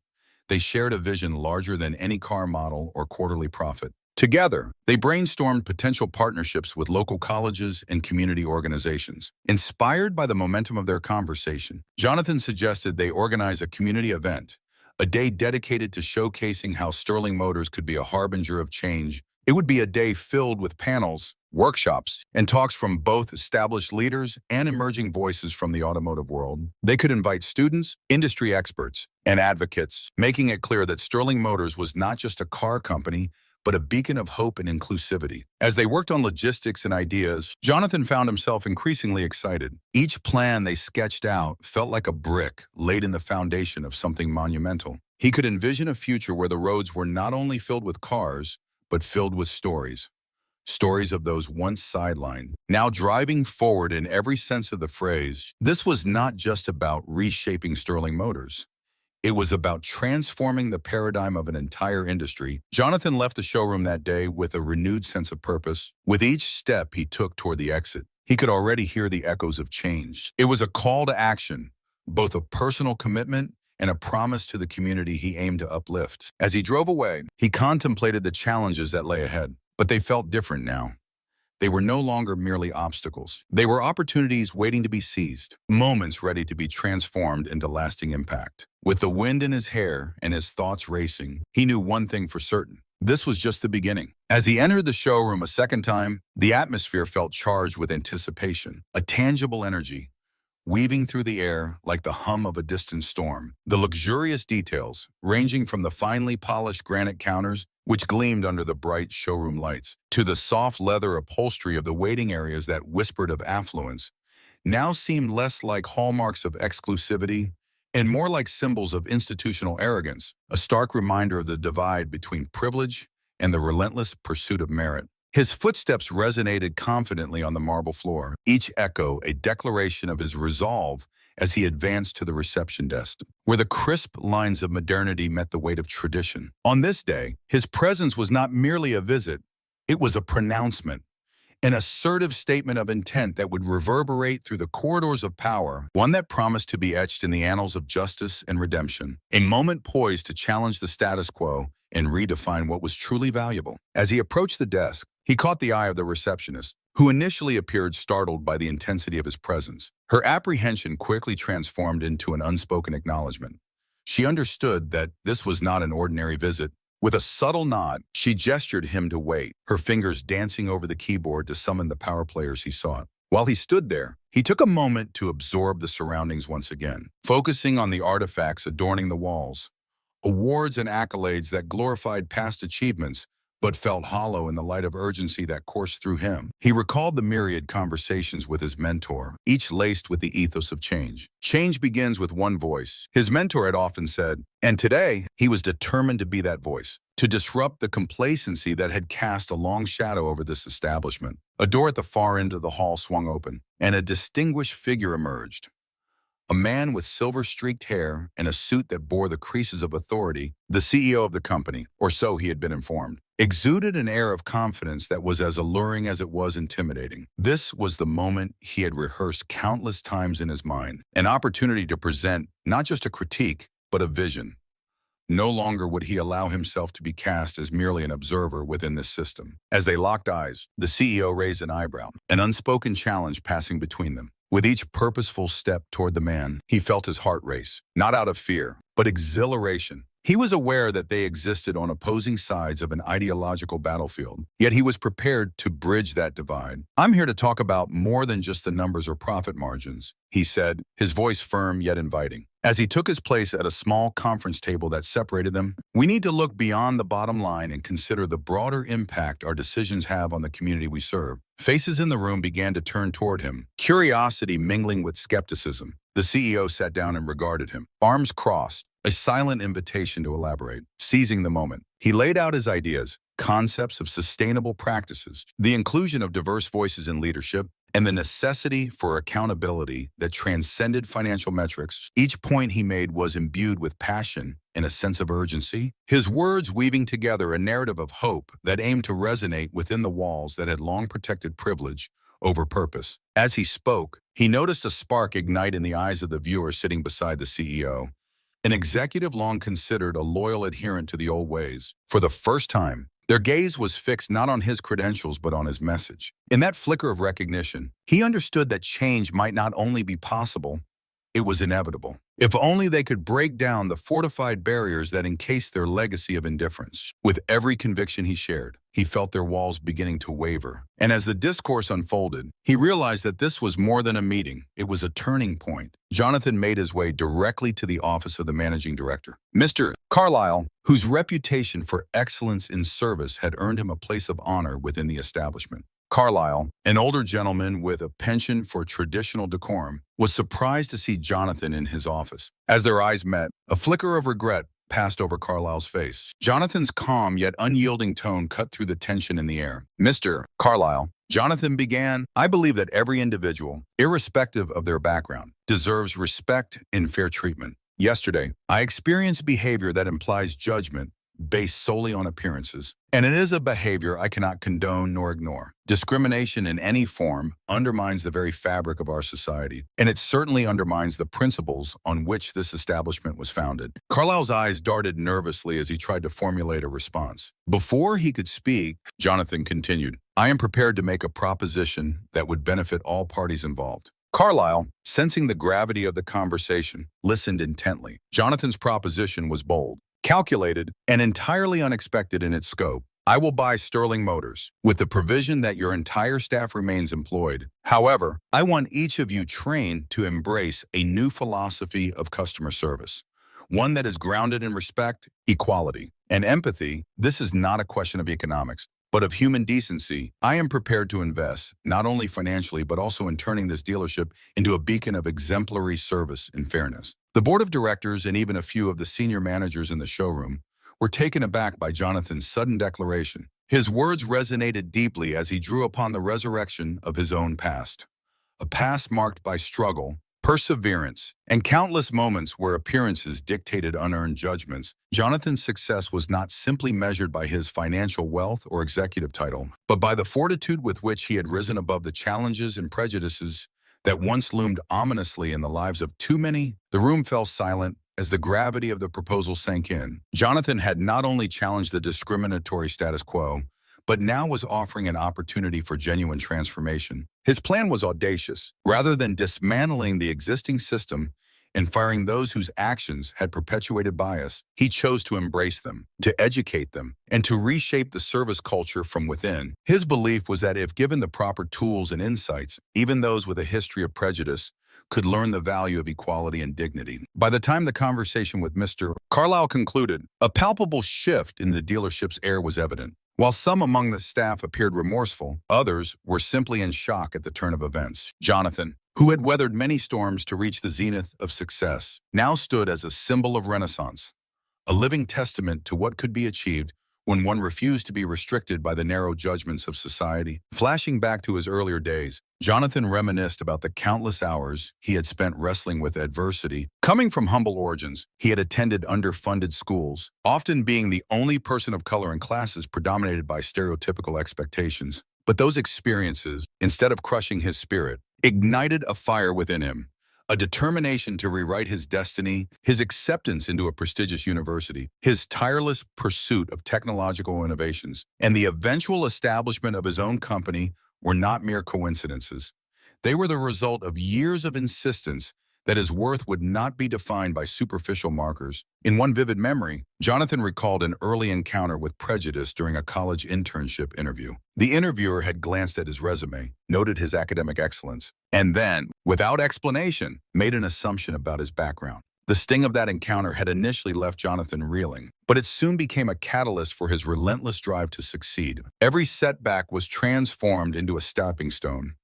They shared a vision larger than any car model or quarterly profit. Together, they brainstormed potential partnerships with local colleges and community organizations. Inspired by the momentum of their conversation, Jonathan suggested they organize a community event, a day dedicated to showcasing how Sterling Motors could be a harbinger of change. It would be a day filled with panels, workshops, and talks from both established leaders and emerging voices from the automotive world. They could invite students, industry experts, and advocates, making it clear that Sterling Motors was not just a car company, but a beacon of hope and inclusivity. As they worked on logistics and ideas, Jonathan found himself increasingly excited. Each plan they sketched out felt like a brick laid in the foundation of something monumental. He could envision a future where the roads were not only filled with cars, but filled with stories. Stories of those once sidelined, now driving forward in every sense of the phrase. This was not just about reshaping Sterling Motors. It was about transforming the paradigm of an entire industry. Jonathan left the showroom that day with a renewed sense of purpose. With each step he took toward the exit, he could already hear the echoes of change. It was a call to action, both a personal commitment and a promise to the community he aimed to uplift. As he drove away, he contemplated the challenges that lay ahead, but they felt different now. They were no longer merely obstacles. They were opportunities waiting to be seized, moments ready to be transformed into lasting impact. With the wind in his hair and his thoughts racing, he knew one thing for certain. This was just the beginning. As he entered the showroom a second time, the atmosphere felt charged with anticipation, a tangible energy, weaving through the air like the hum of a distant storm. The luxurious details, ranging from the finely polished granite counters, which gleamed under the bright showroom lights, to the soft leather upholstery of the waiting areas that whispered of affluence, now seemed less like hallmarks of exclusivity and more like symbols of institutional arrogance, a stark reminder of the divide between privilege and the relentless pursuit of merit. His footsteps resonated confidently on the marble floor, each echo a declaration of his resolve as he advanced to the reception desk, where the crisp lines of modernity met the weight of tradition. On this day, his presence was not merely a visit, it was a pronouncement, an assertive statement of intent that would reverberate through the corridors of power, one that promised to be etched in the annals of justice and redemption, a moment poised to challenge the status quo and redefine what was truly valuable. As he approached the desk, he caught the eye of the receptionist, who initially appeared startled by the intensity of his presence. Her apprehension quickly transformed into an unspoken acknowledgement. She understood that this was not an ordinary visit. With a subtle nod, she gestured him to wait, her fingers dancing over the keyboard to summon the power players he sought. While he stood there, he took a moment to absorb the surroundings once again, focusing on the artifacts adorning the walls. Awards and accolades that glorified past achievements, but felt hollow in the light of urgency that coursed through him. He recalled the myriad conversations with his mentor, each laced with the ethos of change. Change begins with one voice, his mentor had often said, and today he was determined to be that voice, to disrupt the complacency that had cast a long shadow over this establishment. A door at the far end of the hall swung open, and a distinguished figure emerged. A man with silver-streaked hair and a suit that bore the creases of authority, the CEO of the company, or so he had been informed, exuded an air of confidence that was as alluring as it was intimidating. This was the moment he had rehearsed countless times in his mind, an opportunity to present not just a critique, but a vision. No longer would he allow himself to be cast as merely an observer within this system. As they locked eyes, the CEO raised an eyebrow, an unspoken challenge passing between them. With each purposeful step toward the man, he felt his heart race, not out of fear, but exhilaration. He was aware that they existed on opposing sides of an ideological battlefield, yet he was prepared to bridge that divide. I'm here to talk about more than just the numbers or profit margins, he said, his voice firm yet inviting. As he took his place at a small conference table that separated them, we need to look beyond the bottom line and consider the broader impact our decisions have on the community we serve. Faces in the room began to turn toward him, curiosity mingling with skepticism. The CEO sat down and regarded him, arms crossed, a silent invitation to elaborate. Seizing the moment, he laid out his ideas, concepts of sustainable practices, the inclusion of diverse voices in leadership, and the necessity for accountability that transcended financial metrics. Each point he made was imbued with passion and a sense of urgency, his words weaving together a narrative of hope that aimed to resonate within the walls that had long protected privilege over purpose. As he spoke, he noticed a spark ignite in the eyes of the viewer sitting beside the CEO. An executive long considered a loyal adherent to the old ways. For the first time, their gaze was fixed not on his credentials but on his message. In that flicker of recognition, he understood that change might not only be possible, it was inevitable. If only they could break down the fortified barriers that encased their legacy of indifference. With every conviction he shared, he felt their walls beginning to waver. And as the discourse unfolded, he realized that this was more than a meeting. It was a turning point. Jonathan made his way directly to the office of the managing director. Mr. Carlyle, whose reputation for excellence in service had earned him a place of honor within the establishment. Carlyle, an older gentleman with a penchant for traditional decorum, was surprised to see Jonathan in his office. As their eyes met, a flicker of regret passed over Carlyle's face. Jonathan's calm yet unyielding tone cut through the tension in the air. Mr. Carlyle, Jonathan began, I believe that every individual, irrespective of their background, deserves respect and fair treatment. Yesterday, I experienced behavior that implies judgment based solely on appearances, and it is a behavior I cannot condone nor ignore. Discrimination in any form undermines the very fabric of our society, and it certainly undermines the principles on which this establishment was founded. Carlyle's eyes darted nervously as he tried to formulate a response. Before he could speak, Jonathan continued, I am prepared to make a proposition that would benefit all parties involved. Carlyle, sensing the gravity of the conversation, listened intently. Jonathan's proposition was bold, calculated, and entirely unexpected in its scope. I will buy Sterling Motors, with the provision that your entire staff remains employed. However, I want each of you trained to embrace a new philosophy of customer service, one that is grounded in respect, equality, and empathy. This is not a question of economics, but of human decency. I am prepared to invest, not only financially, but also in turning this dealership into a beacon of exemplary service and fairness. The board of directors and even a few of the senior managers in the showroom were taken aback by Jonathan's sudden declaration. His words resonated deeply as he drew upon the resurrection of his own past. A past marked by struggle, perseverance, and countless moments where appearances dictated unearned judgments. Jonathan's success was not simply measured by his financial wealth or executive title, but by the fortitude with which he had risen above the challenges and prejudices that once loomed ominously in the lives of too many. The room fell silent as the gravity of the proposal sank in. Jonathan had not only challenged the discriminatory status quo, but now was offering an opportunity for genuine transformation. His plan was audacious. Rather than dismantling the existing system and firing those whose actions had perpetuated bias, he chose to embrace them, to educate them, and to reshape the service culture from within. His belief was that if given the proper tools and insights, even those with a history of prejudice could learn the value of equality and dignity. By the time the conversation with Mr. Carlisle concluded, a palpable shift in the dealership's air was evident. While some among the staff appeared remorseful, others were simply in shock at the turn of events. Jonathan, who had weathered many storms to reach the zenith of success, now stood as a symbol of renaissance, a living testament to what could be achieved when one refused to be restricted by the narrow judgments of society. Flashing back to his earlier days, Jonathan reminisced about the countless hours he had spent wrestling with adversity. Coming from humble origins, he had attended underfunded schools, often being the only person of color in classes predominated by stereotypical expectations. But those experiences, instead of crushing his spirit, ignited a fire within him, a determination to rewrite his destiny, his acceptance into a prestigious university, his tireless pursuit of technological innovations, and the eventual establishment of his own company were not mere coincidences. They were the result of years of insistence that his worth would not be defined by superficial markers. In one vivid memory, Jonathan recalled an early encounter with prejudice during a college internship interview. The interviewer had glanced at his resume, noted his academic excellence, and then, without explanation, made an assumption about his background. The sting of that encounter had initially left Jonathan reeling, but it soon became a catalyst for his relentless drive to succeed. Every setback was transformed into a stepping stone,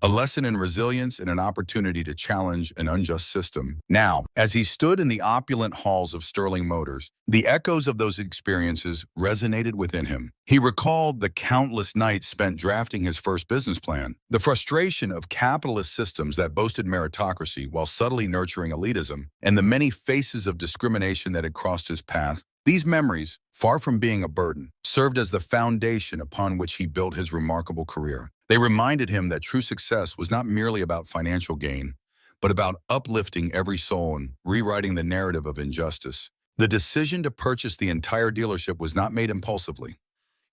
a lesson in resilience and an opportunity to challenge an unjust system. Now, as he stood in the opulent halls of Sterling Motors, the echoes of those experiences resonated within him. He recalled the countless nights spent drafting his first business plan, the frustration of capitalist systems that boasted meritocracy while subtly nurturing elitism, and the many faces of discrimination that had crossed his path. These memories, far from being a burden, served as the foundation upon which he built his remarkable career. They reminded him that true success was not merely about financial gain, but about uplifting every soul and rewriting the narrative of injustice. The decision to purchase the entire dealership was not made impulsively.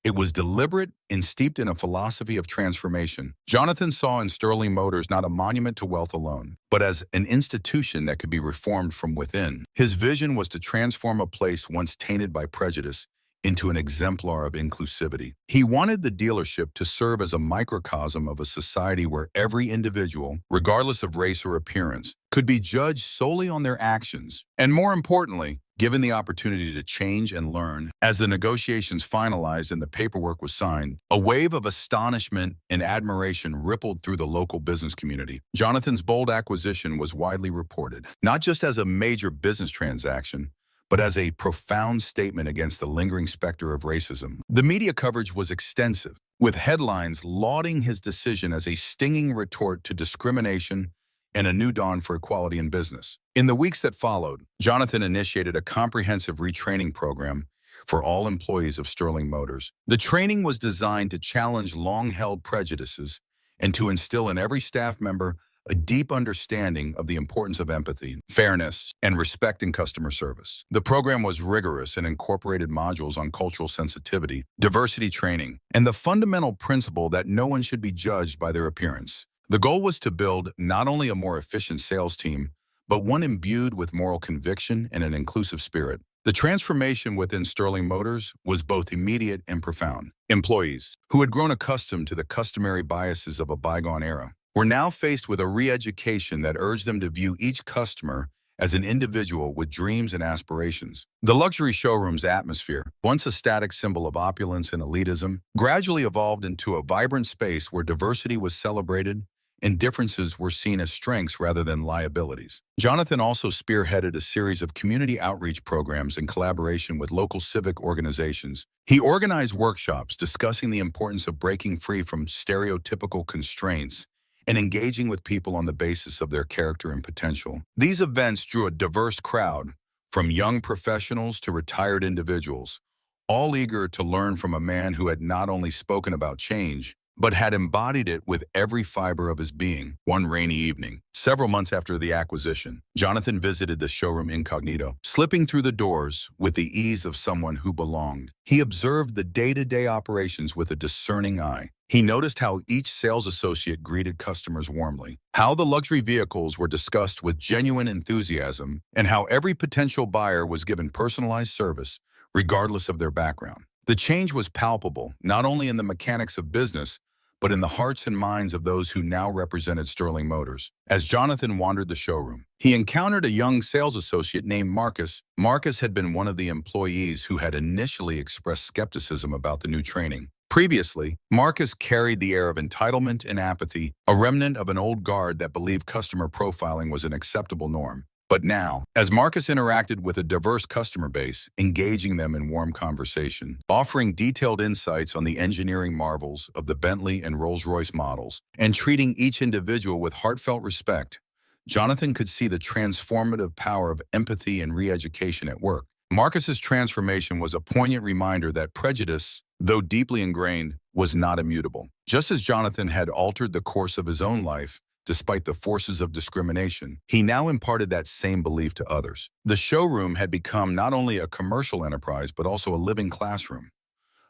It was deliberate and steeped in a philosophy of transformation. Jonathan saw in Sterling Motors not a monument to wealth alone, but as an institution that could be reformed from within. His vision was to transform a place once tainted by prejudice into an exemplar of inclusivity. He wanted the dealership to serve as a microcosm of a society where every individual, regardless of race or appearance, could be judged solely on their actions, and more importantly, given the opportunity to change and learn. As the negotiations finalized and the paperwork was signed, a wave of astonishment and admiration rippled through the local business community. Jonathan's bold acquisition was widely reported, not just as a major business transaction, but as a profound statement against the lingering specter of racism. The media coverage was extensive, with headlines lauding his decision as a stinging retort to discrimination and a new dawn for equality in business. In the weeks that followed, Jonathan initiated a comprehensive retraining program for all employees of Sterling Motors. The training was designed to challenge long-held prejudices and to instill in every staff member a deep understanding of the importance of empathy, fairness, and respect in customer service. The program was rigorous and incorporated modules on cultural sensitivity, diversity training, and the fundamental principle that no one should be judged by their appearance. The goal was to build not only a more efficient sales team, but one imbued with moral conviction and an inclusive spirit. The transformation within Sterling Motors was both immediate and profound. Employees, who had grown accustomed to the customary biases of a bygone era, were now faced with a re-education that urged them to view each customer as an individual with dreams and aspirations. The luxury showroom's atmosphere, once a static symbol of opulence and elitism, gradually evolved into a vibrant space where diversity was celebrated and differences were seen as strengths rather than liabilities. Jonathan also spearheaded a series of community outreach programs in collaboration with local civic organizations. He organized workshops discussing the importance of breaking free from stereotypical constraints and engaging with people on the basis of their character and potential. These events drew a diverse crowd, from young professionals to retired individuals, all eager to learn from a man who had not only spoken about change, but had embodied it with every fiber of his being. One rainy evening, several months after the acquisition, Jonathan visited the showroom incognito, slipping through the doors with the ease of someone who belonged. He observed the day-to-day operations with a discerning eye. He noticed how each sales associate greeted customers warmly, how the luxury vehicles were discussed with genuine enthusiasm, and how every potential buyer was given personalized service, regardless of their background. The change was palpable, not only in the mechanics of business, but in the hearts and minds of those who now represented Sterling Motors. As Jonathan wandered the showroom, he encountered a young sales associate named Marcus. Marcus had been one of the employees who had initially expressed skepticism about the new training. Previously, Marcus carried the air of entitlement and apathy, a remnant of an old guard that believed customer profiling was an acceptable norm. But now, as Marcus interacted with a diverse customer base, engaging them in warm conversation, offering detailed insights on the engineering marvels of the Bentley and Rolls-Royce models, and treating each individual with heartfelt respect, Jonathan could see the transformative power of empathy and re-education at work. Marcus's transformation was a poignant reminder that prejudice, though deeply ingrained, was not immutable. Just as Jonathan had altered the course of his own life, despite the forces of discrimination, he now imparted that same belief to others. The showroom had become not only a commercial enterprise, but also a living classroom,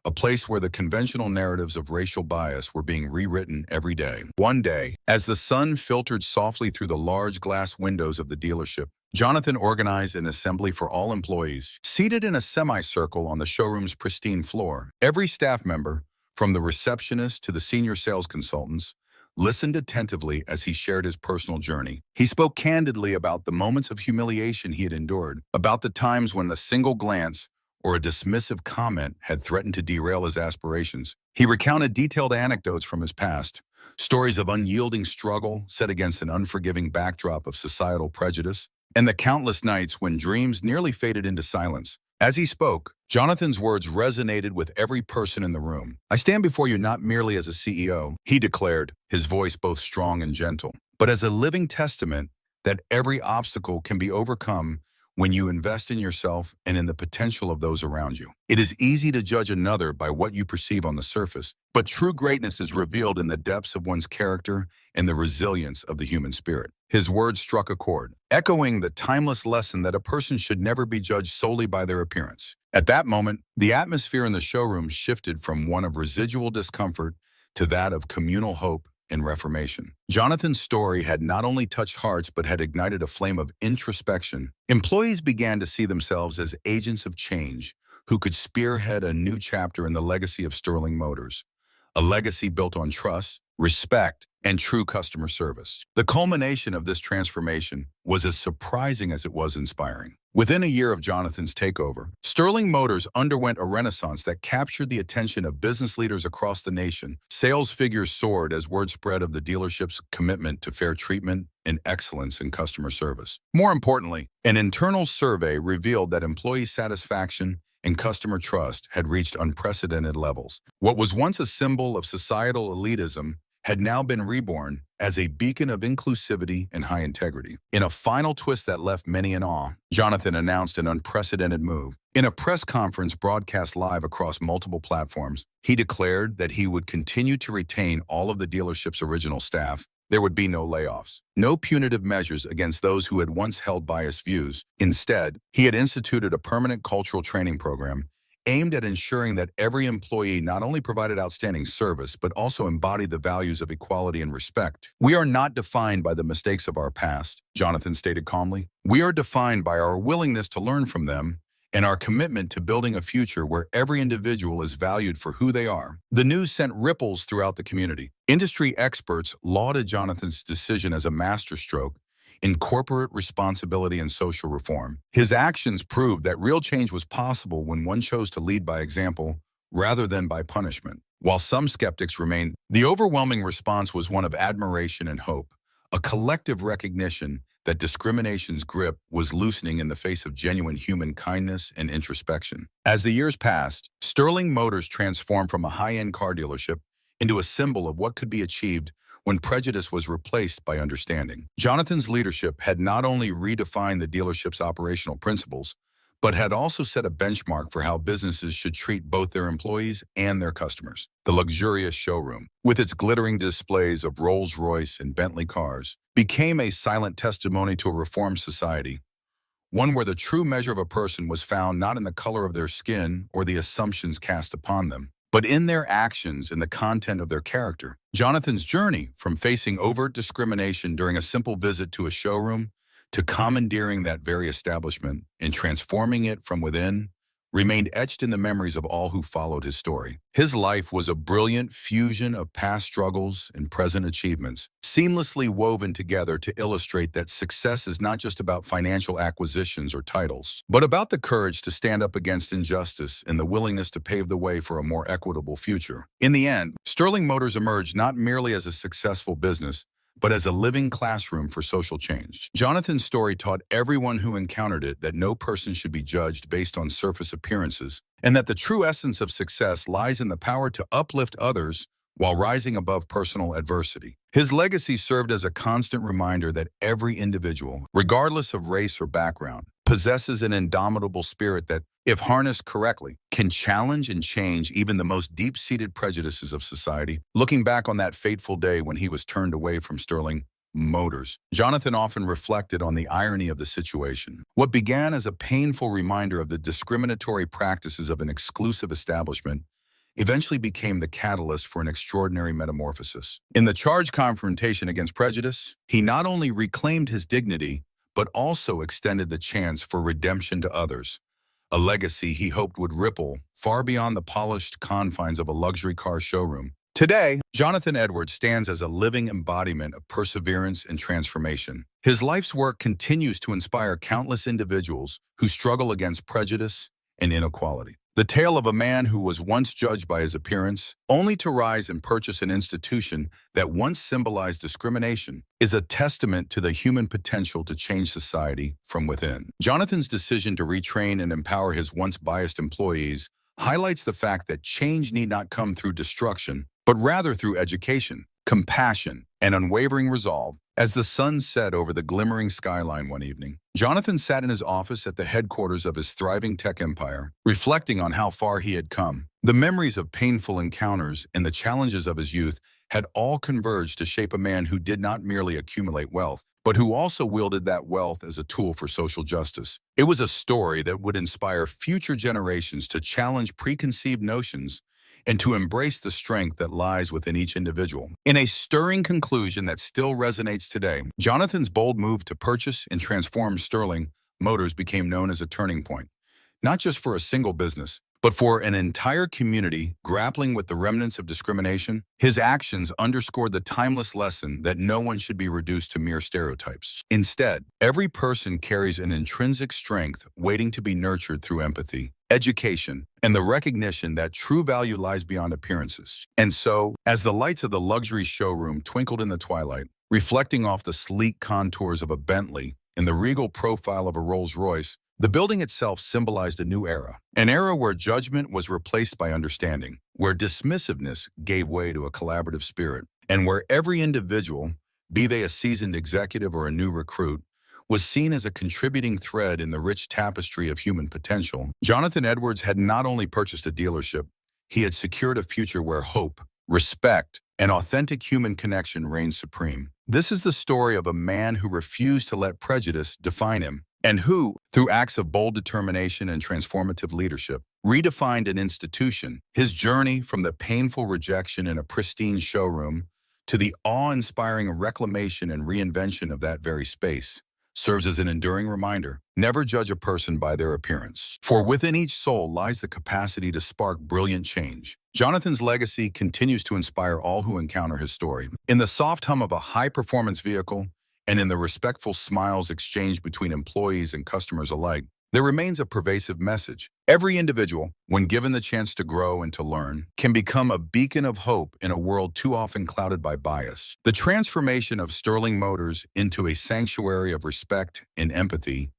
a place where the conventional narratives of racial bias were being rewritten every day. One day, as the sun filtered softly through the large glass windows of the dealership, Jonathan organized an assembly for all employees. Seated in a semicircle on the showroom's pristine floor, every staff member, from the receptionist to the senior sales consultants, listened attentively as he shared his personal journey. He spoke candidly about the moments of humiliation he had endured, about the times when a single glance or a dismissive comment had threatened to derail his aspirations. He recounted detailed anecdotes from his past, stories of unyielding struggle set against an unforgiving backdrop of societal prejudice, and the countless nights when dreams nearly faded into silence. As he spoke, Jonathan's words resonated with every person in the room. "I stand before you not merely as a CEO," he declared, his voice both strong and gentle, "but as a living testament that every obstacle can be overcome when you invest in yourself and in the potential of those around you. It is easy to judge another by what you perceive on the surface, but true greatness is revealed in the depths of one's character and the resilience of the human spirit." His words struck a chord, echoing the timeless lesson that a person should never be judged solely by their appearance. At that moment, the atmosphere in the showroom shifted from one of residual discomfort to that of communal hope and reformation. Jonathan's story had not only touched hearts but had ignited a flame of introspection. Employees began to see themselves as agents of change who could spearhead a new chapter in the legacy of Sterling Motors, a legacy built on trust, respect, and true customer service. The culmination of this transformation was as surprising as it was inspiring. Within a year of Jonathan's takeover, Sterling Motors underwent a renaissance that captured the attention of business leaders across the nation. Sales figures soared as word spread of the dealership's commitment to fair treatment and excellence in customer service. More importantly, an internal survey revealed that employee satisfaction and customer trust had reached unprecedented levels. What was once a symbol of societal elitism had now been reborn as a beacon of inclusivity and high integrity. In a final twist that left many in awe, Jonathan announced an unprecedented move. In a press conference broadcast live across multiple platforms, he declared that he would continue to retain all of the dealership's original staff. There would be no layoffs, no punitive measures against those who had once held biased views. Instead, he had instituted a permanent cultural training program aimed at ensuring that every employee not only provided outstanding service, but also embodied the values of equality and respect. "We are not defined by the mistakes of our past," Jonathan stated calmly. "We are defined by our willingness to learn from them and our commitment to building a future where every individual is valued for who they are." The news sent ripples throughout the community. Industry experts lauded Jonathan's decision as a masterstroke in corporate responsibility and social reform. His actions proved that real change was possible when one chose to lead by example rather than by punishment. While some skeptics remained, the overwhelming response was one of admiration and hope, a collective recognition that discrimination's grip was loosening in the face of genuine human kindness and introspection. As the years passed, Sterling Motors transformed from a high-end car dealership into a symbol of what could be achieved when prejudice was replaced by understanding. Jonathan's leadership had not only redefined the dealership's operational principles, but had also set a benchmark for how businesses should treat both their employees and their customers. The luxurious showroom, with its glittering displays of Rolls-Royce and Bentley cars, became a silent testimony to a reformed society, one where the true measure of a person was found not in the color of their skin or the assumptions cast upon them, but in their actions and the content of their character. Jonathan's journey from facing overt discrimination during a simple visit to a showroom to commandeering that very establishment and transforming it from within remained etched in the memories of all who followed his story. His life was a brilliant fusion of past struggles and present achievements, seamlessly woven together to illustrate that success is not just about financial acquisitions or titles, but about the courage to stand up against injustice and the willingness to pave the way for a more equitable future. In the end, Sterling Motors emerged not merely as a successful business, but as a living classroom for social change. Jonathan's story taught everyone who encountered it that no person should be judged based on surface appearances, and that the true essence of success lies in the power to uplift others while rising above personal adversity. His legacy served as a constant reminder that every individual, regardless of race or background, possesses an indomitable spirit that, if harnessed correctly, can challenge and change even the most deep-seated prejudices of society. Looking back on that fateful day when he was turned away from Sterling Motors, Jonathan often reflected on the irony of the situation. What began as a painful reminder of the discriminatory practices of an exclusive establishment eventually became the catalyst for an extraordinary metamorphosis. In the charged confrontation against prejudice, he not only reclaimed his dignity, but also extended the chance for redemption to others, a legacy he hoped would ripple far beyond the polished confines of a luxury car showroom. Today, Jonathan Edwards stands as a living embodiment of perseverance and transformation. His life's work continues to inspire countless individuals who struggle against prejudice and inequality. The tale of a man who was once judged by his appearance, only to rise and purchase an institution that once symbolized discrimination, is a testament to the human potential to change society from within. Jonathan's decision to retrain and empower his once biased employees highlights the fact that change need not come through destruction, but rather through education, compassion, and unwavering resolve. As the sun set over the glimmering skyline one evening, Jonathan sat in his office at the headquarters of his thriving tech empire, reflecting on how far he had come. The memories of painful encounters and the challenges of his youth had all converged to shape a man who did not merely accumulate wealth, but who also wielded that wealth as a tool for social justice. It was a story that would inspire future generations to challenge preconceived notions and to embrace the strength that lies within each individual. In a stirring conclusion that still resonates today, Jonathan's bold move to purchase and transform Sterling Motors became known as a turning point, not just for a single business, but for an entire community grappling with the remnants of discrimination. His actions underscored the timeless lesson that no one should be reduced to mere stereotypes. Instead, every person carries an intrinsic strength waiting to be nurtured through empathy, education, and the recognition that true value lies beyond appearances. And so, as the lights of the luxury showroom twinkled in the twilight, reflecting off the sleek contours of a Bentley and the regal profile of a Rolls-Royce, the building itself symbolized a new era, an era where judgment was replaced by understanding, where dismissiveness gave way to a collaborative spirit, and where every individual, be they a seasoned executive or a new recruit, was seen as a contributing thread in the rich tapestry of human potential. Jonathan Edwards had not only purchased a dealership, he had secured a future where hope, respect, and authentic human connection reigned supreme. This is the story of a man who refused to let prejudice define him, and who, through acts of bold determination and transformative leadership, redefined an institution. His journey from the painful rejection in a pristine showroom to the awe-inspiring reclamation and reinvention of that very space serves as an enduring reminder. Never judge a person by their appearance, for within each soul lies the capacity to spark brilliant change. Jonathan's legacy continues to inspire all who encounter his story. In the soft hum of a high-performance vehicle, and in the respectful smiles exchanged between employees and customers alike, there remains a pervasive message. Every individual, when given the chance to grow and to learn, can become a beacon of hope in a world too often clouded by bias. The transformation of Sterling Motors into a sanctuary of respect and empathy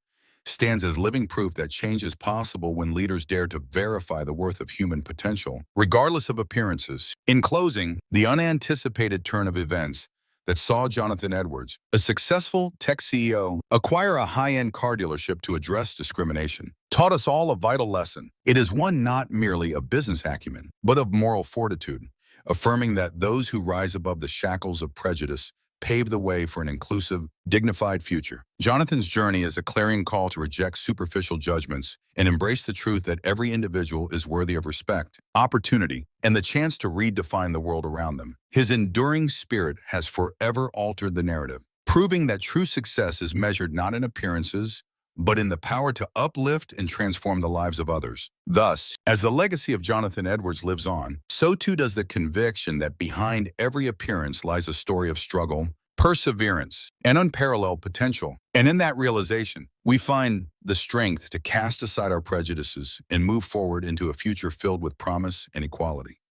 stands as living proof that change is possible when leaders dare to verify the worth of human potential, regardless of appearances. In closing, the unanticipated turn of events that saw Jonathan Edwards, a successful tech CEO, acquire a high-end car dealership to address discrimination, taught us all a vital lesson. It is one not merely of business acumen, but of moral fortitude, affirming that those who rise above the shackles of prejudice pave the way for an inclusive, dignified future. Jonathan's journey is a clarion call to reject superficial judgments and embrace the truth that every individual is worthy of respect, opportunity, and the chance to redefine the world around them. His enduring spirit has forever altered the narrative, proving that true success is measured not in appearances, but in the power to uplift and transform the lives of others. Thus, as the legacy of Jonathan Edwards lives on, so too does the conviction that behind every appearance lies a story of struggle, perseverance, and unparalleled potential. And in that realization, we find the strength to cast aside our prejudices and move forward into a future filled with promise and equality.